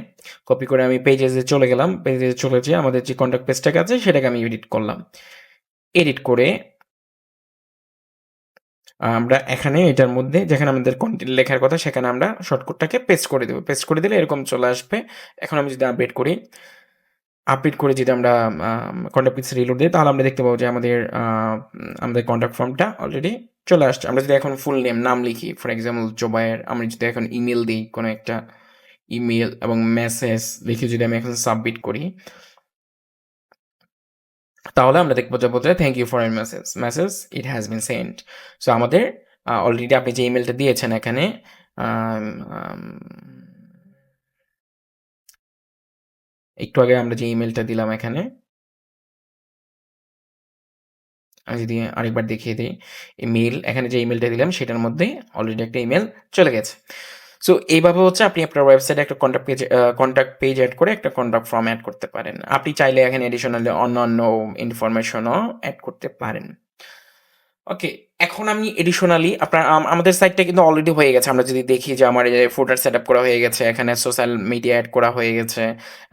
কপি করে আমি পেজে চলে গেলাম। পেজে চলে যেয়ে আমাদের যে কন্টাক্ট পেজটাকে আছে সেটাকে আমি এডিট করলাম। এডিট করে আমরা এখানে এটার মধ্যে যেখানে আমাদের কন্টেন্ট লেখার কথা সেখানে আমরা শর্টকাটটাকে পেস্ট করে দেব। পেস্ট করে দিলে এরকম চলে আসবে। এখন আমি যদি আপডেট করি, আপডেট করে যদি আমরা কন্টাক্ট পেজ রিলোড দিই তাহলে আমরা দেখতে পাবো যে আমাদের কন্টাক্ট ফর্মটা অলরেডি চলে আসছে। আমরা যদি এখন ফুল নাম লিখি, ফর এক্সাম্পল জোবায়ের, আমি যদি এখন ইমেল দিই, কোনো একটা ইমেল এবং মেসেজ লিখে যদি আমি এখন সাবমিট করি, তাহলে আমরা দেখবো যে thank you for your message it has been sent. So আমাদের অলরেডি আপনি যে ইমেলটা দিয়েছেন এখানে একটু আগে আমরা যে ইমেলটা দিলাম এখানে, আমি যদি আরেকবার দেখিয়ে দিই, ইমেল এখানে যে ইমেলটা দিলাম সেটার মধ্যে অলরেডি একটা ইমেল চলে গেছে। সো এইভাবে হচ্ছে আপনি আপনার ওয়েবসাইটে একটা কন্টাক্ট পেজ অ্যাড করে একটা কন্টাক্ট ফর্ম অ্যাড করতে পারেন। আপনি চাইলে এখানে এডিশনালি অন্যান্য ইনফরমেশনও অ্যাড করতে পারেন। ওকে, এখন আমি এডিশনালি আপনার আমাদের সাইটটা কিন্তু অলরেডি হয়ে গেছে। আমরা যদি দেখি যে আমার এই ফুটার সেটআপ করা হয়ে গেছে, এখানে সোশ্যাল মিডিয়া এড করা হয়ে গেছে,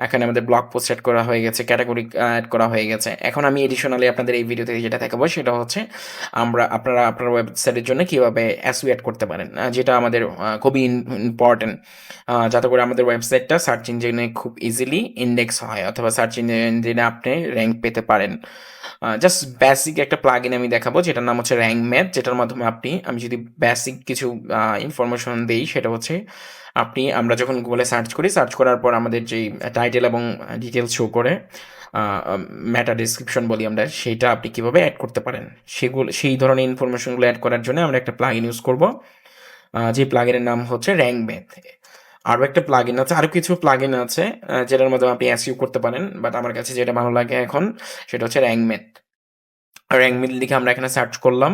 এখানে আমাদের ব্লগ পোস্ট এড করা হয়ে গেছে, ক্যাটাগরি এড করা হয়ে গেছে। এখন আমি এডিশনালি আপনাদের এই ভিডিওতে যেটা দেখাবো সেটা হচ্ছে আপনারা আপনার ওয়েবসাইটের জন্য কিভাবে এসইও এড করতে পারেন, যেটা আমাদের খুবই ইম্পর্টেন্ট, যাতে করে আমাদের ওয়েবসাইটটা সার্চ ইঞ্জিনে খুব ইজিলি ইন্ডেক্স হয় অথবা সার্চ ইঞ্জিনে আপনি র্যাঙ্ক পেতে পারেন। জাস্ট বেসিক একটা প্লাগইন আমি দেখাবো যেটার নাম হচ্ছে র্যাঙ্ক ম্যাথ, যেটার মাধ্যমে আমি যদি বেসিক কিছু ইনফরমেশন দেই, সেটা হচ্ছে আমরা যখন গুগলে সার্চ করি, সার্চ করার পর আমাদের যেই টাইটেল এবং ডিটেলস শো করে, মেটা ডেসক্রিপশন বলি আমরা, সেইটা আপনি কিভাবে অ্যাড করতে পারেন, সেই ধরনের ইনফরমেশনগুলো অ্যাড করার জন্য আমরা একটা প্লাগইন ইউজ করব, যে প্লাগইনের নাম হচ্ছে র্যাঙ্ক ম্যাথ। আরও একটা প্লাগইন আছে, আরও কিছু প্লাগইন আছে যেটার মাধ্যমে আপনি এসইও করতে পারেন, বাট আমার কাছে যেটা ভালো লাগে এখন সেটা হচ্ছে র্যাঙ্ক ম্যাথ। র্যাঙ্ক ম্যাথ লিখে আমরা এখানে সার্চ করলাম,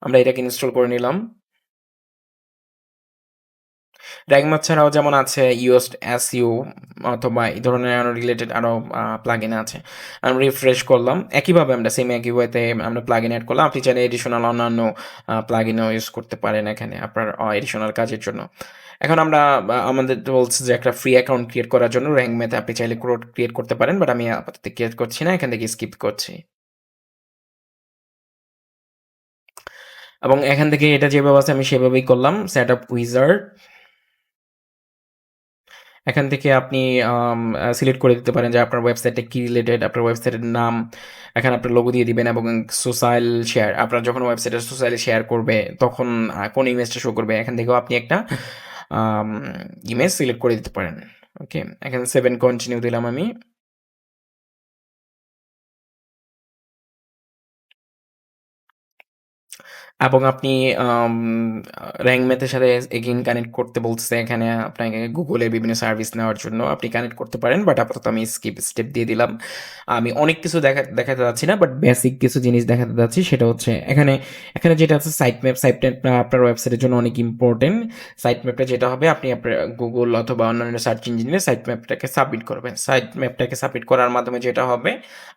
আমরা এটাকে ইনস্টল করে নিলাম। র্যাঙ্ক ম্যাথ ছাড়াও যেমন আছে ইউএসড এসইও অথবা এই ধরনের আরও রিলেটেড আরও প্লাগইন আছে। আমরা রিফ্রেশ করলাম, একইভাবে আমরা সেম একই ওয়েতে আমরা প্লাগইন অ্যাড করলাম। আপনি চাইলে এডিশনাল অন্যান্য প্লাগইনও ইউজ করতে পারেন এখানে আপনার এডিশনাল কাজের জন্য। এখন আমাদের বলছে যে একটা ফ্রি অ্যাকাউন্ট ক্রিয়েট করার জন্য র্যাঙ্ক ম্যাথে আপনি চাইলে ক্রিয়েট করতে পারেন, বাট আমি আপাতত ক্রিয়েট করছি না, এখান থেকে স্কিপ করছি। এবং এখান থেকে এটা যেভাবে আছে আমি সেভাবেই করলাম, সেট আপ উইজার্ড। এখান থেকে আপনি সিলেক্ট করে দিতে পারেন যে আপনার ওয়েবসাইটটা কি রিলেটেড, আপনার ওয়েবসাইটের নাম, এখানে আপনার লোগো দিয়ে দিবেন এবং সোশ্যাল শেয়ার, আপনার যখন ওয়েবসাইটে সোশ্যালি শেয়ার করবে তখন কোন ইমেজটা শো করবে, এখান থেকেও আপনি একটা ইমেজ সিলেক্ট করে দিতে পারেন। ওকে, এখানে 7 কন্টিনিউ দিলাম আমি। এবং আপনি আম র‍্যাঙ্ক ম্যাথের সাথে এগেইন কানেক্ট করতে বলতেছে এখানে আপনাকে গুগলের বিভিন্ন সার্ভিস নেওয়ার জন্য আপনি কানেক্ট করতে পারেন। বাট আপাতত আমি স্টেপ দিয়ে দিলাম। আমি অনেক কিছু দেখাতে যাচ্ছি না, বাট বেসিক কিছু জিনিস দেখাতে যাচ্ছি। সেটা হচ্ছে এখানে যেটা আছে সাইট ম্যাপ। সাইট ম্যাপটা আপনার ওয়েবসাইটের জন্য অনেক ইম্পোর্টেন্ট। সাইট ম্যাপটা যেটা হবে, আপনি আপনার গুগল অথবা অন্যান্য সার্চ ইঞ্জিনে সাইট ম্যাপটাকে সাবমিট করবেন। সাইট ম্যাপটাকে সাবমিট করার মাধ্যমে যেটা হবে,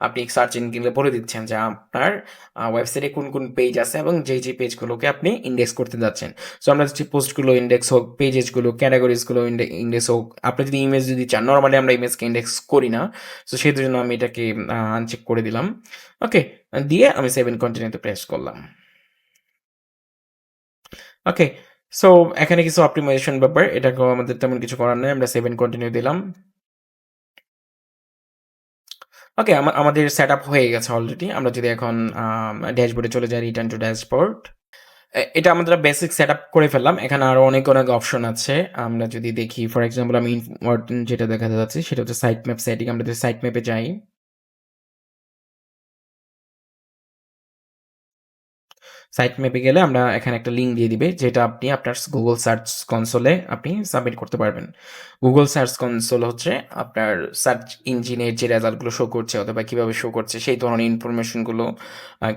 আপনি সার্চ ইঞ্জিনে বলে দিচ্ছেন যে আপনার ওয়েবসাইটে কোন পেজ আছে এবং যেই পেজগুলোকে আপনি ইন্ডেক্স করতে যাচ্ছেন। সো আমরা যদি পোস্টগুলো ইন্ডেক্স হোক, পেজেসগুলো, ক্যাটাগরিজগুলো ইন্ডেক্স হোক, আপনি যদি ইমেজ যদি চান, নর্মালি আমরা ইমেজকে ইন্ডেক্স করি না, সো সেই জন্য আমি এটাকে আনচেক করে দিলাম। ওকে, দিয়ে আমি 7 কন্টিনিউতে প্রেস করলাম। ওকে, সো এখানে কিছু অপটিমাইজেশন ব্যাপার, এটাকেও আমাদের তেমন কিছু করার নেই, আমরা 7 কন্টিনিউ দিলাম। ওকে, আমাদের সেট আপ হয়ে গেছে অলরেডি। আমরা যদি এখন ড্যাশবোর্ডে চলে যাই, রিটার্ন টু ড্যাশবোর্ড, এটা আমরা বেসিক সেটআপ করে ফেললাম। এখানে আরো অনেক অপশন আছে। আমরা যদি দেখি, ফর এক্সাম্পল আমি ইম্পোর্টেন্ট যেটা দেখাতে যাচ্ছি সেটা হচ্ছে সাইট ম্যাপ সেটিং। আমরা যদি সাইট ম্যাপে যাই, সাইট ম্যাপে গেলে আমরা এখানে একটা লিঙ্ক দিয়ে দিবে, যেটা আপনি আপনার গুগল সার্চ কনসোলে আপনি সাবমিট করতে পারবেন। গুগল সার্চ কনসোল হচ্ছে আপনার সার্চ ইঞ্জিনের যে রেজাল্টগুলো শো করছে অথবা কিভাবে শো করছে সেই ধরনের ইনফরমেশনগুলো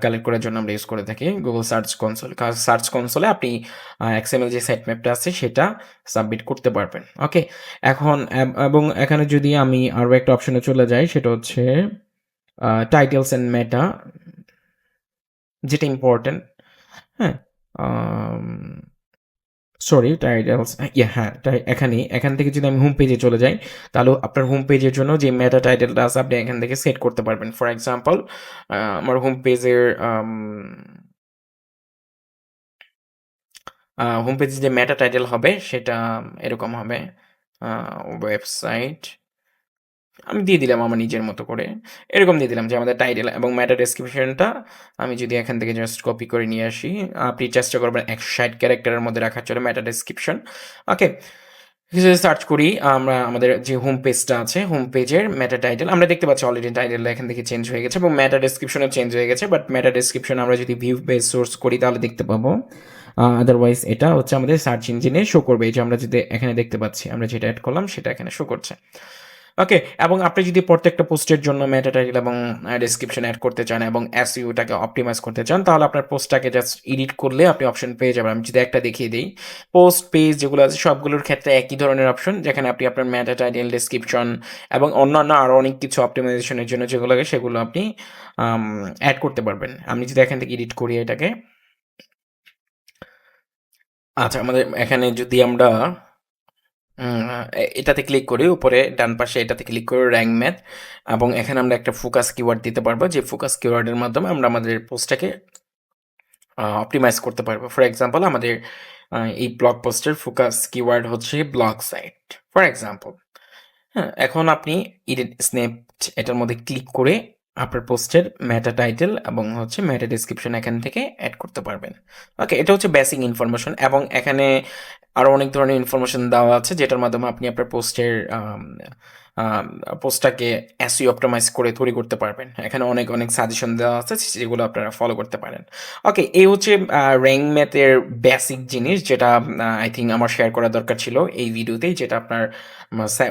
কালেক্ট করার জন্য আমরা ইউজ করে থাকি গুগল সার্চ কনসোল। সার্চ কনসোলে আপনি এক্সএমএল যে সাইট ম্যাপটা আছে সেটা সাবমিট করতে পারবেন। ওকে, এখন এবং এখানে যদি আমি আরও একটা অপশনে চলে যাই, সেটা হচ্ছে টাইটেলস অ্যান্ড মেটা, যেটা ইম্পর্টেন্ট। হ্যাঁ, সরি, টাইটেলস, হ্যাঁ, এখান থেকে যদি আমি হোম পেজে চলে যাই, তাহলে আপনার হোম পেজের জন্য যে মেটা টাইটেলটা আছে আপনি এখান থেকে সেট করতে পারবেন। ফর এক্সাম্পল, আমার হোম পেজে যে মেটা টাইটেল হবে সেটা এরকম হবে, ওয়েবসাইট, আমি দিয়ে দিলাম আমার নিজের মতো করে, এরকম দিয়ে দিলাম যে আমাদের টাইটেল এবং মেটা ডেসক্রিপশনটা আমি যদি এখান থেকে জাস্ট কপি করে নিয়ে আসি, আপনি চেষ্টা করবেন 160 ক্যারেক্টারের মধ্যে রাখার জন্য মেটা ডেসক্রিপশন। ওকে, কিছু সার্চ করি, আমরা আমাদের যে হোম পেজটা আছে, হোম পেজের মেটা টাইটেল আমরা দেখতে পাচ্ছি অলরেডি টাইটেলটা এখান থেকে চেঞ্জ হয়ে গেছে এবং মেটা ডেসক্রিপশনও চেঞ্জ হয়ে গেছে। বাট মেটা ডেসক্রিপশন আমরা যদি ভিউ বেস সোর্স করি তাহলে দেখতে পাবো। আদারওয়াইজ এটা হচ্ছে আমাদের সার্চ ইঞ্জিনে শো করবে, এই যে আমরা যদি এখানে দেখতে পাচ্ছি, আমরা যেটা অ্যাড করলাম সেটা এখানে শো করছে। ওকে, এবং আপনি যদি প্রত্যেকটা পোস্টের জন্য মেটা টাইটেল এবং ডেসক্রিপশন অ্যাড করতে চান এবং এসইওটাকে অপটিমাইজ করতে চান, তাহলে আপনার পোস্টটাকে জাস্ট এডিট করলে আপনি অপশন পেয়ে যাবেন। আমি যদি একটা দেখিয়ে দিই, পোস্ট পেজ যেগুলো আছে সবগুলোর ক্ষেত্রে একই ধরনের অপশন, যেখানে আপনি আপনার মেটা টাইটেল, ডেসক্রিপশন এবং অন্যান্য আরও অনেক কিছু অপটিমাইজেশনের জন্য যেগুলো লাগে সেগুলো আপনি অ্যাড করতে পারবেন। আমি যদি এখান থেকে এডিট করি এটাকে, আচ্ছা, আমাদের এখানে যদি আমরা এটাতে ক্লিক করি, উপরে ডান পাশে এটাতে ক্লিক করে র্যাঙ্ক ম্যাথ, এবং এখানে আমরা একটা ফোকাস কিওয়ার্ড দিতে পারবো, যে ফোকাস কিওয়ার্ডের মাধ্যমে আমরা আমাদের পোস্টটাকে অপটিমাইজ করতে পারবো। ফর এক্সাম্পল, আমাদের এই ব্লগ পোস্টের ফোকাস কিওয়ার্ড হচ্ছে ব্লগ সাইট, ফর এক্সাম্পল। হ্যাঁ, এখন আপনি এডিট স্ন্যাপ এটার মধ্যে ক্লিক করে আপনার পোস্টের মেটা টাইটেল এবং হচ্ছে মেটা ডেসক্রিপশন এখান থেকে অ্যাড করতে পারবেন। ওকে, এটা হচ্ছে বেসিক ইনফরমেশন এবং এখানে আরও অনেক ধরনের ইনফরমেশন দেওয়া আছে যেটার মাধ্যমে আপনি আপনার পোস্টের পোস্টটাকে এসইও অপটিমাইজ করে তৈরি করতে পারবেন। এখানে অনেক অনেক সাজেশন দেওয়া আছে যেগুলো আপনারা ফলো করতে পারেন। ওকে, এই হচ্ছে র্যাঙ্ক ম্যাথের বেসিক জিনিস যেটা আই থিঙ্ক আমার শেয়ার করা দরকার ছিল এই ভিডিওতেই, যেটা আপনার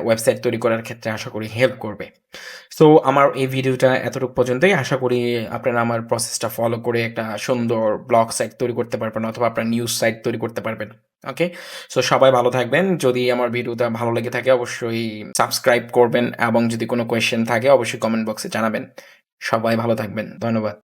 ওয়েবসাইট তৈরি করার ক্ষেত্রে আশা করি হেল্প করবে। সো আমার এই ভিডিওটা এতটুকু পর্যন্তই। আশা করি আপনারা আমার প্রসেসটা ফলো করে একটা সুন্দর ব্লগ সাইট তৈরি করতে পারবেন অথবা আপনার নিউজ সাইট তৈরি করতে পারবেন। ওকে? সো সবাই ভালো থাকবেন। যদি আমার ভিডিওটা ভালো লেগে থাকে অবশ্যই সাবস্ক্রাইব করবেন এবং যদি কোনো কোয়েশ্চেন থাকে অবশ্যই কমেন্ট বক্সে জানাবেন। সবাই ভালো থাকবেন। ধন্যবাদ।